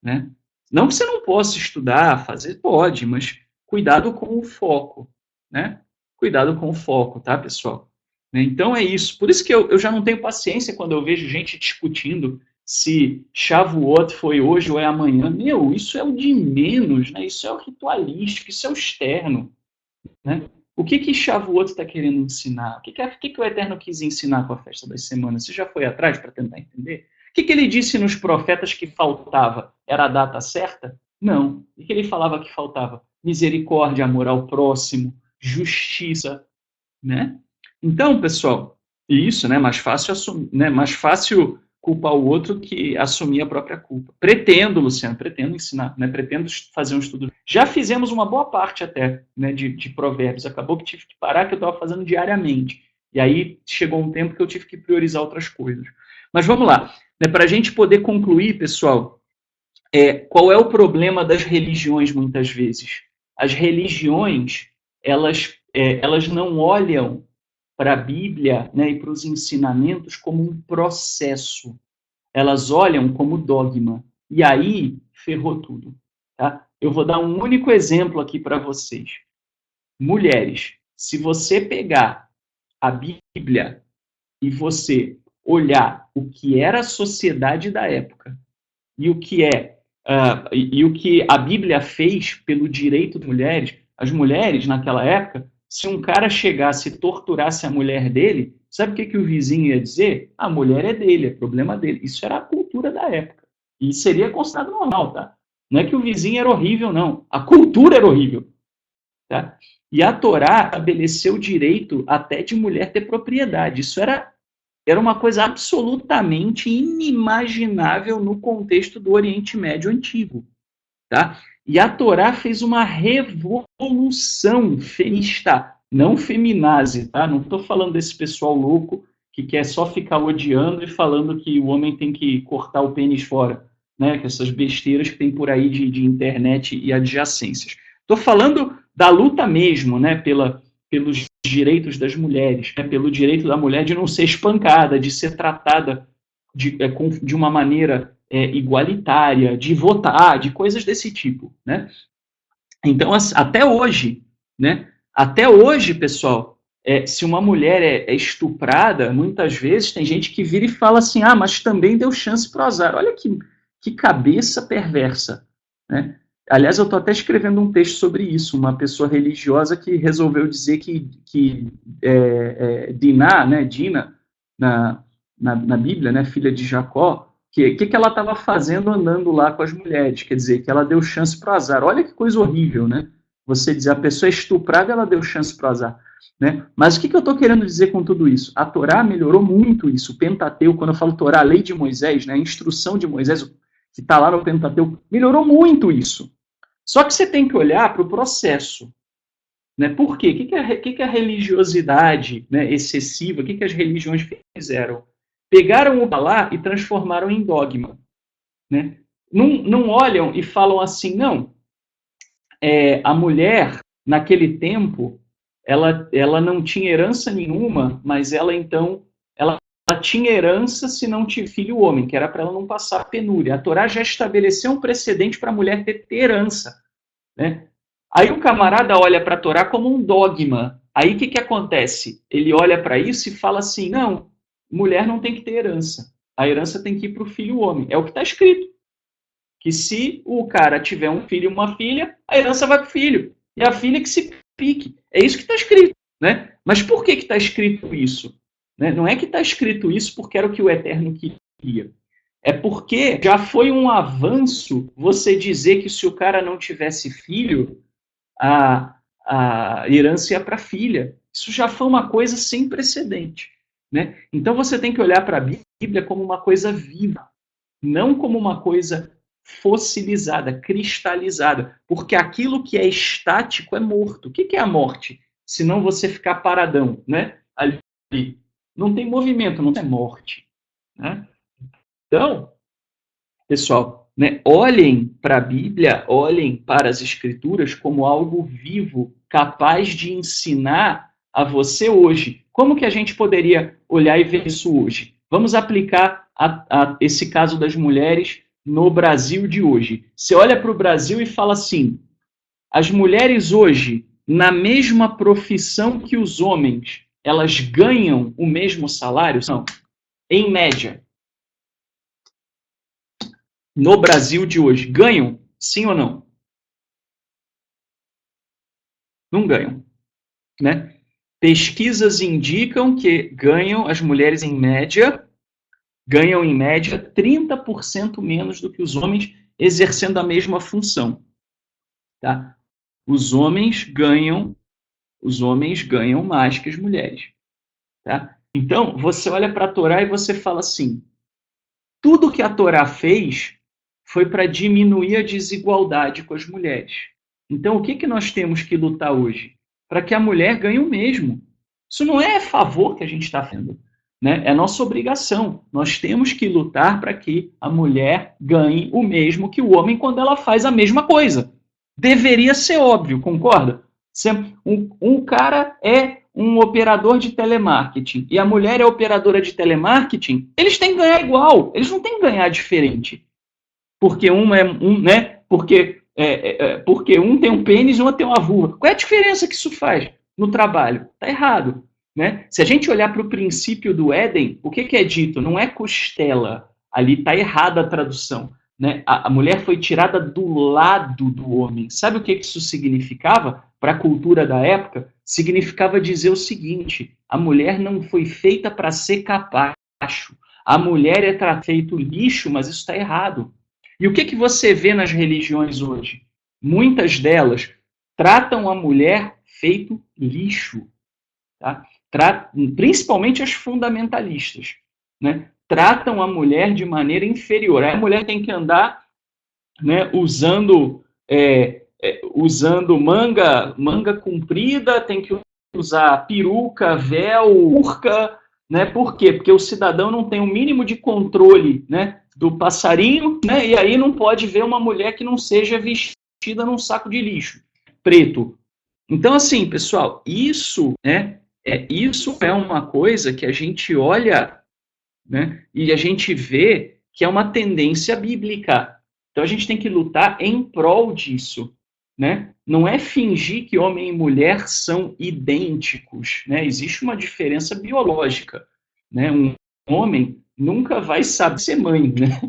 Né? Não que você não possa estudar, fazer, pode, mas cuidado com o foco. Né? Cuidado com o foco, tá, pessoal? Então é isso. Por isso que eu já não tenho paciência quando eu vejo gente discutindo se Shavuot foi hoje ou é amanhã. Meu, isso é o de menos, né? Isso é o ritualístico, isso é o externo. Né? O que Shavuot está querendo ensinar? O que o Eterno quis ensinar com a festa das semanas? Você já foi atrás para tentar entender? O que ele disse nos profetas que faltava? Era a data certa? Não. O que ele falava que faltava? Misericórdia, amor ao próximo, justiça, né? Então, pessoal, isso, né? Mais fácil assumir, né? Mais fácil culpar o outro que assumir a própria culpa. Pretendo, Luciano, pretendo ensinar, né? Pretendo fazer um estudo. Já fizemos uma boa parte até, né? De provérbios. Acabou que tive que parar, que eu estava fazendo diariamente. E aí chegou um tempo que eu tive que priorizar outras coisas. Mas vamos lá, né? Para a gente poder concluir, pessoal, qual é o problema das religiões muitas vezes? As religiões, elas não olham para a Bíblia, né, e para os ensinamentos como um processo. Elas olham como dogma. E aí, ferrou tudo. Tá? Eu vou dar um único exemplo aqui para vocês. Mulheres, se você pegar a Bíblia e você olhar o que era a sociedade da época e o que e o que a Bíblia fez pelo direito das mulheres, as mulheres naquela época, se um cara chegasse e torturasse a mulher dele, sabe o que o vizinho ia dizer? A mulher é dele, é problema dele. Isso era a cultura da época. E seria considerado normal, tá? Não é que o vizinho era horrível, não. A cultura era horrível. Tá? E a Torá estabeleceu o direito até de mulher ter propriedade. Isso era uma coisa absolutamente inimaginável no contexto do Oriente Médio antigo. Tá? E a Torá fez uma revolução feminista, não feminazi, tá? Não estou falando desse pessoal louco que quer só ficar odiando e falando que o homem tem que cortar o pênis fora, né? Que essas besteiras que tem por aí de internet e adjacências. Estou falando da luta mesmo, né? Pelos direitos das mulheres, né? Pelo direito da mulher de não ser espancada, de ser tratada de uma maneira igualitária, de votar, de coisas desse tipo, né? Então, até hoje, né? Até hoje, pessoal, se uma mulher é estuprada, muitas vezes tem gente que vira e fala assim, mas também deu chance para o azar. Olha que cabeça perversa, né? Aliás, eu estou até escrevendo um texto sobre isso, uma pessoa religiosa que resolveu dizer que Diná, né, Dina, na Bíblia, né, filha de Jacó, que ela estava fazendo andando lá com as mulheres, quer dizer, que ela deu chance para o azar. Olha que coisa horrível, né? Você dizer, a pessoa é estuprada, ela deu chance para o azar. Né? Mas o que eu estou querendo dizer com tudo isso? A Torá melhorou muito isso. O Pentateuco, quando eu falo Torá, a lei de Moisés, né, a instrução de Moisés, que está lá no Pentateuco, melhorou muito isso. Só que você tem que olhar para o processo. Né? Por quê? O que a religiosidade, né, excessiva, o que as religiões fizeram? Pegaram o Balá e transformaram em dogma. Né? Não olham e falam assim, não, a mulher, naquele tempo, ela não tinha herança nenhuma, mas ela tinha herança se não tinha filho homem, que era para ela não passar penúria. A Torá já estabeleceu um precedente para a mulher ter herança. Né? Aí o camarada olha para a Torá como um dogma. Aí o que acontece? Ele olha para isso e fala assim, não, mulher não tem que ter herança. A herança tem que ir para o filho homem. É o que está escrito. Que se o cara tiver um filho e uma filha, a herança vai para o filho. E a filha que se pique. É isso que está escrito. Né? Mas por que está escrito isso? Né? Não é que está escrito isso porque era o que o Eterno queria. É porque já foi um avanço você dizer que se o cara não tivesse filho, a herança ia para a filha. Isso já foi uma coisa sem precedente. Né? Então você tem que olhar para a Bíblia como uma coisa viva, não como uma coisa fossilizada, cristalizada. Porque aquilo que é estático é morto. O que é a morte? Se não você ficar paradão, né? Ali. Não tem movimento, não tem morte. Né? Então, pessoal, né, olhem para a Bíblia, olhem para as Escrituras como algo vivo, capaz de ensinar a você hoje. Como que a gente poderia olhar e ver isso hoje? Vamos aplicar esse caso das mulheres no Brasil de hoje. Você olha para o Brasil e fala assim, as mulheres hoje, na mesma profissão que os homens, elas ganham o mesmo salário? Não. Em média. No Brasil de hoje, ganham? Sim ou não? Não ganham. Né? Pesquisas indicam que ganham as mulheres ganham em média 30% menos do que os homens exercendo a mesma função. Tá? Os homens ganham mais que as mulheres. Tá? Então, você olha para a Torá e você fala assim, tudo que a Torá fez foi para diminuir a desigualdade com as mulheres. Então, o que nós temos que lutar hoje? Para que a mulher ganhe o mesmo. Isso não é favor que a gente está fazendo. Né? É nossa obrigação. Nós temos que lutar para que a mulher ganhe o mesmo que o homem quando ela faz a mesma coisa. Deveria ser óbvio, concorda? Um cara é um operador de telemarketing e a mulher é operadora de telemarketing, eles têm que ganhar igual, eles não têm que ganhar diferente. Porque né? Porque um tem um pênis e uma tem uma vulva. Qual é a diferença que isso faz no trabalho? Está errado. Né? Se a gente olhar para o princípio do Éden, o que é dito? Não é costela. Ali está errada a tradução. Né? A mulher foi tirada do lado do homem. Sabe o que isso significava para a cultura da época? Significava dizer o seguinte: a mulher não foi feita para ser capacho. A mulher é feito lixo, mas isso está errado. E o que você vê nas religiões hoje? Muitas delas tratam a mulher feito lixo. Tá? Principalmente as fundamentalistas. Né? Tratam a mulher de maneira inferior. A mulher tem que andar, né, usando manga comprida, tem que usar peruca, véu, burca. Né? Por quê? Porque o cidadão não tem o mínimo de controle, né, do passarinho, né, e aí não pode ver uma mulher que não seja vestida num saco de lixo preto. Então, assim, pessoal, isso é uma coisa que a gente olha, né, e a gente vê que é uma tendência bíblica. Então, a gente tem que lutar em prol disso. Né? Não é fingir que homem e mulher são idênticos. Né? Existe uma diferença biológica. Né? Um homem nunca vai saber ser mãe. Né?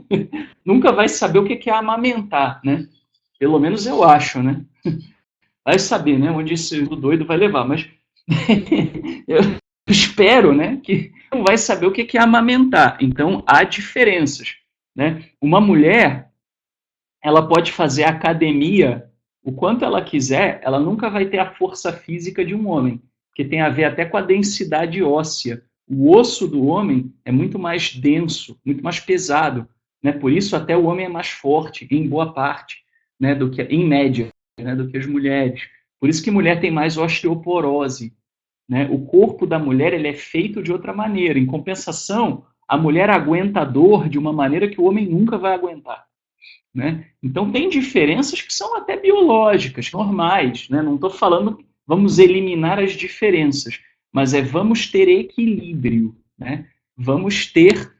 Nunca vai saber o que é amamentar. Né? Pelo menos eu acho. Né? Vai saber, né, onde esse doido vai levar, mas eu espero, né, que não vai saber o que é amamentar. Então, há diferenças, né? Uma mulher, ela pode fazer academia o quanto ela quiser, ela nunca vai ter a força física de um homem, que tem a ver até com a densidade óssea. O osso do homem é muito mais denso, muito mais pesado, né? Por isso até o homem é mais forte, em boa parte, né, do que em média, né, do que as mulheres. Por isso que mulher tem mais osteoporose. Né? O corpo da mulher ele é feito de outra maneira. Em compensação, a mulher aguenta a dor de uma maneira que o homem nunca vai aguentar. Né? Então, tem diferenças que são até biológicas, normais. Né? Não estou falando vamos eliminar as diferenças, mas vamos ter equilíbrio. Né? Vamos ter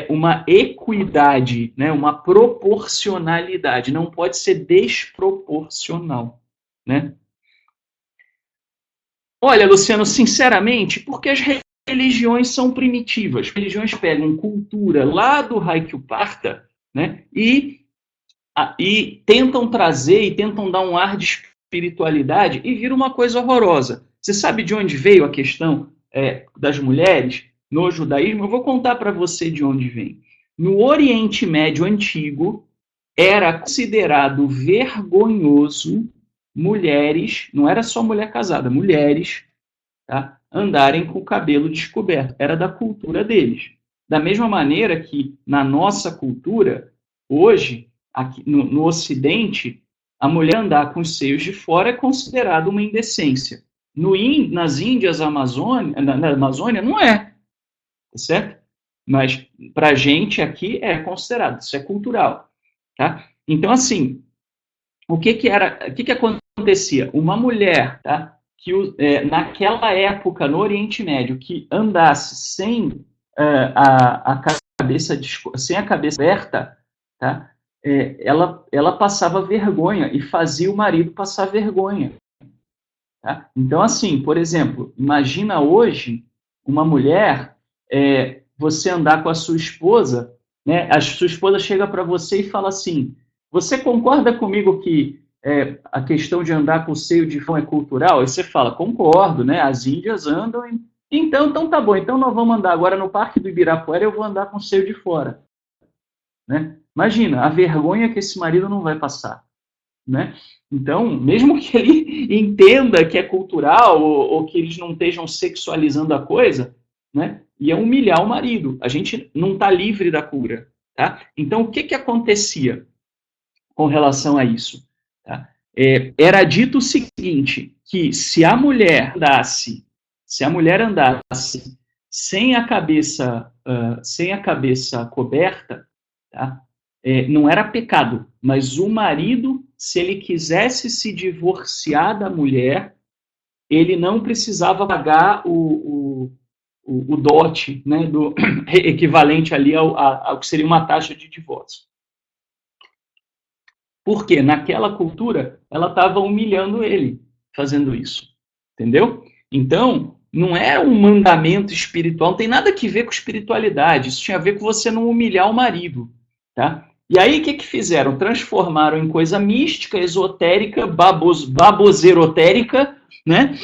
uma equidade, né? Uma proporcionalidade. Não pode ser desproporcional. Né? Olha, Luciano, sinceramente, porque as religiões são primitivas. As religiões pegam cultura lá do Raikyoparta, né, e tentam trazer e tentam dar um ar de espiritualidade e vira uma coisa horrorosa. Você sabe de onde veio a questão das mulheres no judaísmo? Eu vou contar para você de onde vem. No Oriente Médio Antigo, era considerado vergonhoso mulheres, não era só mulher casada, mulheres, tá, andarem com o cabelo descoberto. Era da cultura deles. Da mesma maneira que na nossa cultura, hoje, aqui no Ocidente, a mulher andar com os seios de fora é considerado uma indecência. Nas Índias, na Amazônia, não é. Tá certo? Mas para a gente aqui é considerado, isso é cultural. Tá? Então, assim, o que acontecia? Uma mulher, tá, que naquela época, no Oriente Médio, que andasse sem a cabeça sem a cabeça aberta, tá, ela passava vergonha e fazia o marido passar vergonha. Tá? Então, assim, por exemplo, imagina hoje uma mulher, você andar com a sua esposa, né, a sua esposa chega para você e fala assim: você concorda comigo que a questão de andar com o seio de fora é cultural? Aí você fala: concordo, né? As índias andam. Então tá bom, então nós vamos andar agora no Parque do Ibirapuera, eu vou andar com o seio de fora. Né? Imagina, a vergonha que esse marido não vai passar. Né? Então, mesmo que ele entenda que é cultural ou que eles não estejam sexualizando a coisa, né, ia humilhar o marido. A gente não está livre da cura. Tá? Então, o que acontecia com relação a isso? Tá? Era dito o seguinte, que se a mulher andasse sem a cabeça coberta, tá? Não era pecado, mas o marido, se ele quisesse se divorciar da mulher, ele não precisava pagar o dote, né, do equivalente ali ao que seria uma taxa de divórcio. Porque naquela cultura ela estava humilhando ele fazendo isso, entendeu? Então, não é um mandamento espiritual, não tem nada que ver com espiritualidade, isso tinha a ver com você não humilhar o marido, tá? E aí, o que fizeram? Transformaram em coisa mística, esotérica, baboserotérica, né?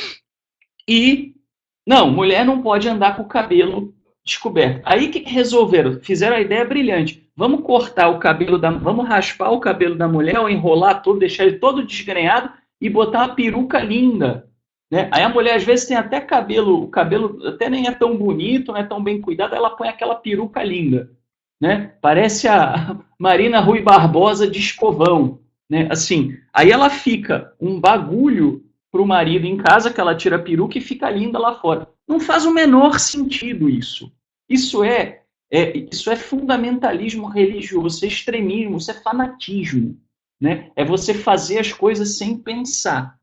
E, não, mulher não pode andar com o cabelo descoberto. Aí, o que resolveram? Fizeram a ideia brilhante. Vamos cortar o cabelo vamos raspar o cabelo da mulher, ou enrolar todo, deixar ele todo desgrenhado e botar uma peruca linda. Né? Aí a mulher, às vezes, tem até cabelo, o cabelo até nem é tão bonito, não é tão bem cuidado, ela põe aquela peruca linda. Né? Parece a Marina Rui Barbosa de escovão. Né? Assim, aí ela fica um bagulho para o marido em casa, que ela tira a peruca e fica linda lá fora. Não faz o menor sentido isso. Isso é fundamentalismo religioso, isso é extremismo, isso é fanatismo. Né? É você fazer as coisas sem pensar,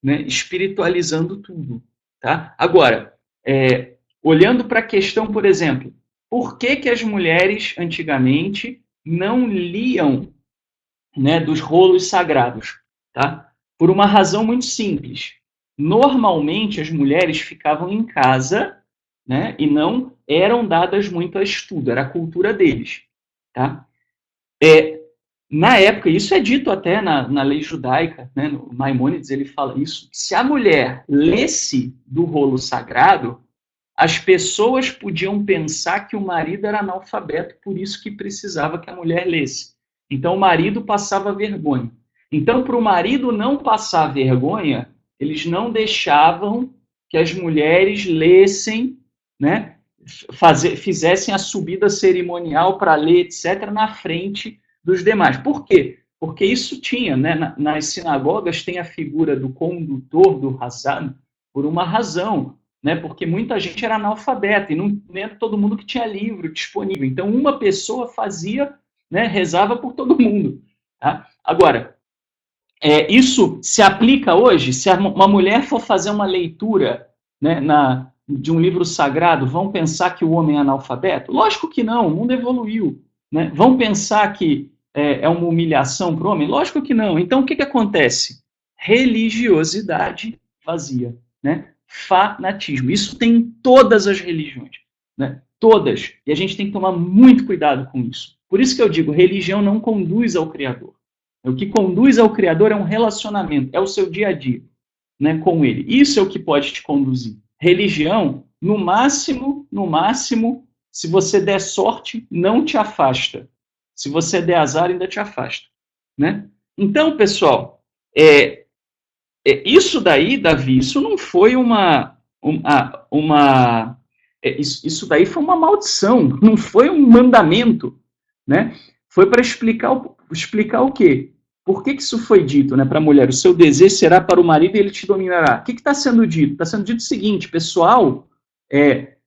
né? Espiritualizando tudo. Tá? Agora, olhando para a questão, por exemplo, por que as mulheres, antigamente, não liam, né, dos rolos sagrados? Tá? Por uma razão muito simples. Normalmente, as mulheres ficavam em casa, né, e não eram dadas muito a estudo, era a cultura deles. Tá? Na época, isso é dito até na lei judaica, né, no Maimônides ele fala isso, se a mulher lesse do rolo sagrado, as pessoas podiam pensar que o marido era analfabeto, por isso que precisava que a mulher lesse. Então, o marido passava vergonha. Então, para o marido não passar vergonha, eles não deixavam que as mulheres lessem, né, fizessem a subida cerimonial para ler, etc., na frente dos demais. Por quê? Porque isso tinha, né, nas sinagogas tem a figura do condutor, do Hazan, por uma razão, né, porque muita gente era analfabeta e não era todo mundo que tinha livro disponível. Então, uma pessoa fazia, né, rezava por todo mundo. Tá? Agora, isso se aplica hoje? Se uma mulher for fazer uma leitura, né, de um livro sagrado, vão pensar que o homem é analfabeto? Lógico que não, o mundo evoluiu. Né? Vão pensar que é uma humilhação para o homem? Lógico que não. Então, o que acontece? Religiosidade vazia. Né? Fanatismo. Isso tem em todas as religiões. Né? Todas. E a gente tem que tomar muito cuidado com isso. Por isso que eu digo, religião não conduz ao Criador. O que conduz ao Criador é um relacionamento, é o seu dia a dia, né, com Ele. Isso é o que pode te conduzir. Religião, no máximo, se você der sorte, não te afasta. Se você der azar, ainda te afasta. Né? Então, pessoal, isso daí, Davi, isso não foi isso daí foi uma maldição, não foi um mandamento. Né? Foi para explicar o quê? Por que isso foi dito, né, para a mulher? O seu desejo será para o marido e ele te dominará. O que está sendo dito? Está sendo dito o seguinte, pessoal,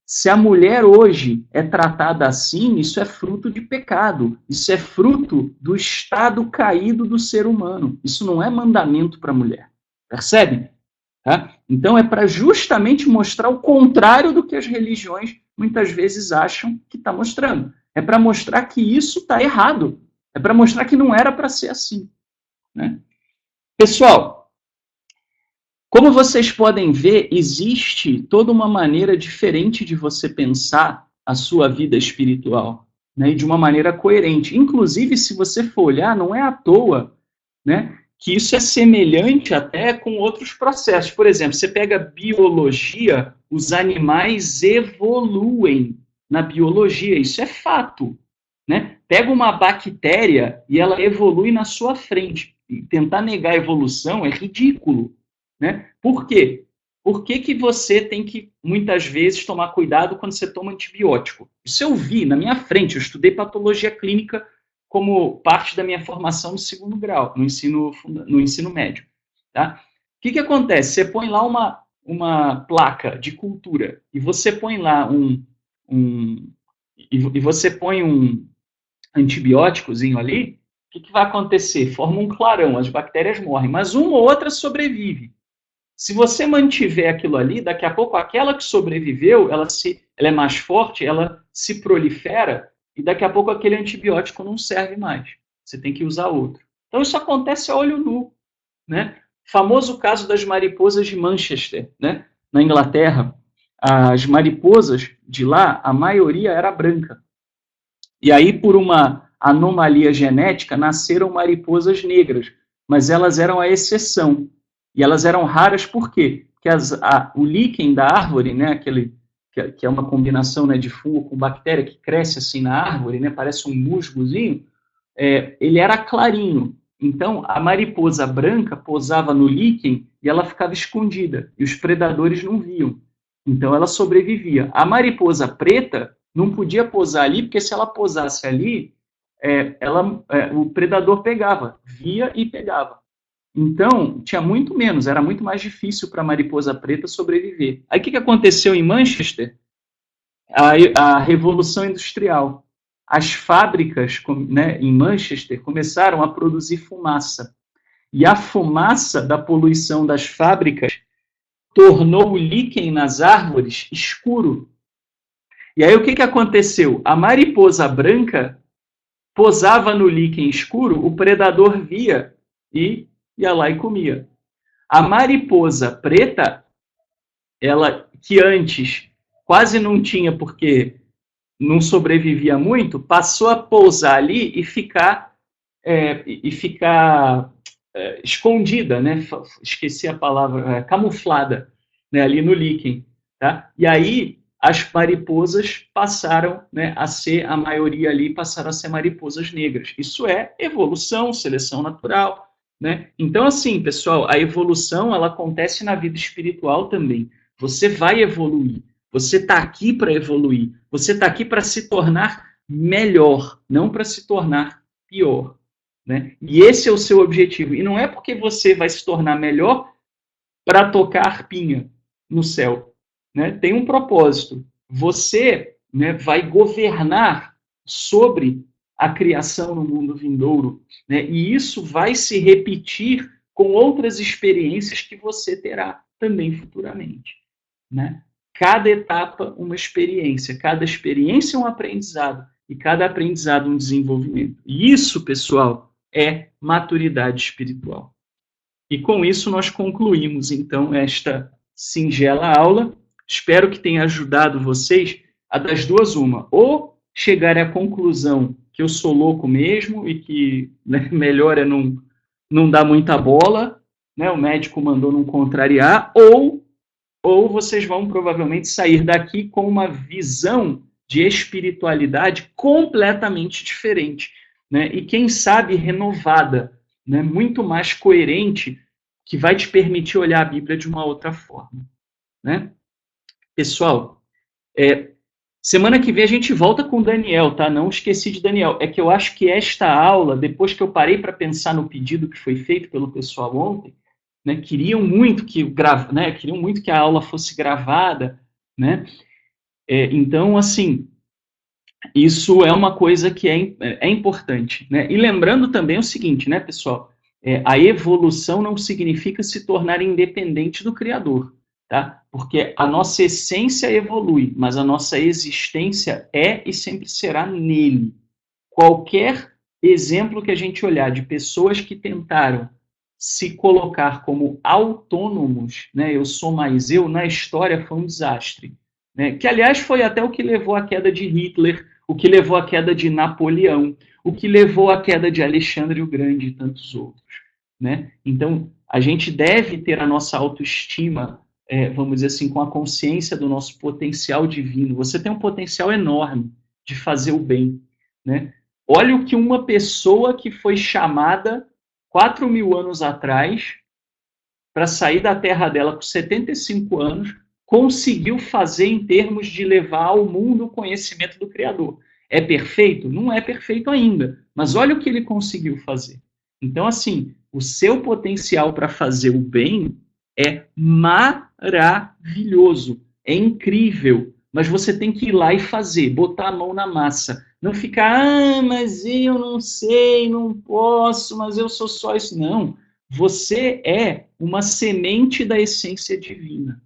se a mulher hoje é tratada assim, isso é fruto de pecado. Isso é fruto do estado caído do ser humano. Isso não é mandamento para a mulher. Percebe? Tá? Então é para justamente mostrar o contrário do que as religiões muitas vezes acham que está mostrando. É para mostrar que isso está errado. É para mostrar que não era para ser assim. Né? Pessoal, como vocês podem ver, existe toda uma maneira diferente de você pensar a sua vida espiritual, né? E de uma maneira coerente. Inclusive, se você for olhar, não é à toa, né, que isso é semelhante até com outros processos. Por exemplo, você pega biologia, os animais evoluem na biologia, isso é fato. Né? Pega uma bactéria e ela evolui na sua frente. E tentar negar a evolução é ridículo. Né? Por quê? Por que você tem que, muitas vezes, tomar cuidado quando você toma antibiótico? Isso eu vi na minha frente, eu estudei patologia clínica como parte da minha formação no segundo grau, no ensino médio. Tá? O que acontece? Você põe lá uma placa de cultura e você põe lá e você põe um antibióticozinho ali, o que vai acontecer? Forma um clarão, as bactérias morrem, mas uma ou outra sobrevive. Se você mantiver aquilo ali, daqui a pouco aquela que sobreviveu, ela é mais forte, ela se prolifera, e daqui a pouco aquele antibiótico não serve mais. Você tem que usar outro. Então isso acontece a olho nu, né? Famoso caso das mariposas de Manchester, né? Na Inglaterra, as mariposas de lá, a maioria era branca. E aí, por uma anomalia genética, nasceram mariposas negras, mas elas eram a exceção. E elas eram raras por quê? Porque o líquen da árvore, né, que é uma combinação, né, de fungo com bactéria que cresce assim na árvore, né, parece um musgozinho, ele era clarinho. Então, a mariposa branca pousava no líquen e ela ficava escondida, e os predadores não viam. Então, ela sobrevivia. A mariposa preta não podia pousar ali, porque se ela pousasse ali, o predador pegava, via e pegava. Então, tinha muito menos, era muito mais difícil para a mariposa preta sobreviver. Aí, o que aconteceu em Manchester? A Revolução Industrial. As fábricas, né, em Manchester começaram a produzir fumaça. E a fumaça da poluição das fábricas tornou o líquen nas árvores escuro. E aí o que aconteceu? A mariposa branca posava no líquen escuro, o predador via e ia lá e comia. A mariposa preta, ela que antes quase não tinha porque não sobrevivia muito, passou a pousar ali e ficar escondida, né? Esqueci a palavra, camuflada, né? Ali no líquen, tá? E aí as mariposas passaram, né, a ser, a maioria ali passaram a ser mariposas negras. Isso é evolução, seleção natural, né? Então, assim, pessoal, a evolução ela acontece na vida espiritual também. Você vai evoluir. Você está aqui para evoluir. Você está aqui para se tornar melhor, não para se tornar pior. Né? E esse é o seu objetivo. E não é porque você vai se tornar melhor para tocar arpinha no céu. Né? Tem um propósito. Você, né, vai governar sobre a criação no mundo vindouro. Né? E isso vai se repetir com outras experiências que você terá também futuramente. Né? Cada etapa uma experiência, cada experiência um aprendizado e cada aprendizado um desenvolvimento. E isso, pessoal, é maturidade espiritual. E com isso nós concluímos, então, esta singela aula. Espero que tenha ajudado vocês a das duas uma. Ou chegarem à conclusão que eu sou louco mesmo e que, né, melhor é não dar muita bola, né, o médico mandou não contrariar, ou vocês vão provavelmente sair daqui com uma visão de espiritualidade completamente diferente, né? E quem sabe renovada, né? Muito mais coerente, que vai te permitir olhar a Bíblia de uma outra forma, né? Pessoal, semana que vem a gente volta com o Daniel, tá? Não esqueci de Daniel. É que eu acho que esta aula, depois que eu parei para pensar no pedido que foi feito pelo pessoal ontem, né, queriam muito que a aula fosse gravada, né? Então, assim, isso é uma coisa que é importante, né? E lembrando também o seguinte, né, pessoal? A evolução não significa se tornar independente do Criador, tá? Porque a nossa essência evolui, mas a nossa existência é e sempre será nele. Qualquer exemplo que a gente olhar de pessoas que tentaram se colocar como autônomos, né, eu sou mais eu, na história foi um desastre. Né, que, aliás, foi até o que levou à queda de Hitler, o que levou à queda de Napoleão, o que levou à queda de Alexandre o Grande e tantos outros. Né? Então, a gente deve ter a nossa autoestima, vamos dizer assim, com a consciência do nosso potencial divino. Você tem um potencial enorme de fazer o bem. Né? Olha o que uma pessoa que foi chamada 4.000 anos atrás, para sair da terra dela com 75 anos, conseguiu fazer em termos de levar ao mundo o conhecimento do Criador. É perfeito? Não é perfeito ainda, mas olha o que ele conseguiu fazer. Então, assim, o seu potencial para fazer o bem é maravilhoso, é incrível, mas você tem que ir lá e fazer, botar a mão na massa. Não ficar, mas eu não sei, não posso, mas eu sou só isso. Não. Você é uma semente da essência divina,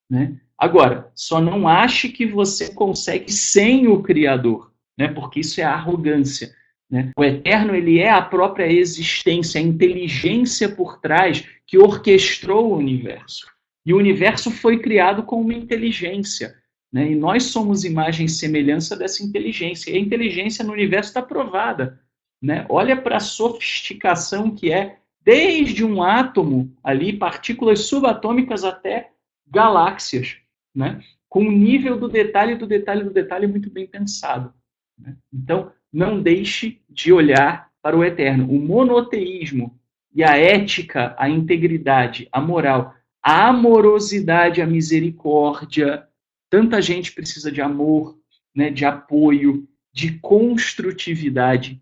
né? Agora, só não ache que você consegue sem o Criador, né? Porque isso é arrogância, né? O Eterno, ele é a própria existência, a inteligência por trás que orquestrou o universo. E o universo foi criado com uma inteligência, né? E nós somos imagem e semelhança dessa inteligência. E a inteligência no universo está provada, né? Olha para a sofisticação que é, desde um átomo ali, partículas subatômicas até galáxias, né? Com o nível do detalhe, do detalhe, do detalhe muito bem pensado, né? Então, não deixe de olhar para o eterno. O monoteísmo e a ética, a integridade, a moral, a amorosidade, a misericórdia. Tanta gente precisa de amor, né, de apoio, de construtividade.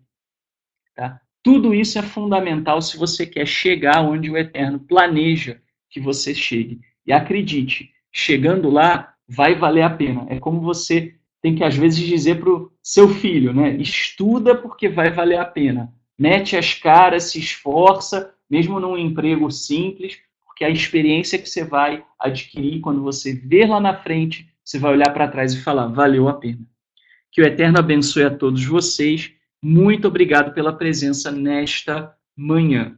Tá? Tudo isso é fundamental se você quer chegar onde o Eterno planeja que você chegue. E acredite, chegando lá, vai valer a pena. É como você tem que, às vezes, dizer para o seu filho, né? Estuda porque vai valer a pena. Mete as caras, se esforça, mesmo num emprego simples, porque a experiência que você vai adquirir, quando você ver lá na frente, você vai olhar para trás e falar, valeu a pena. Que o Eterno abençoe a todos vocês. Muito obrigado pela presença nesta manhã.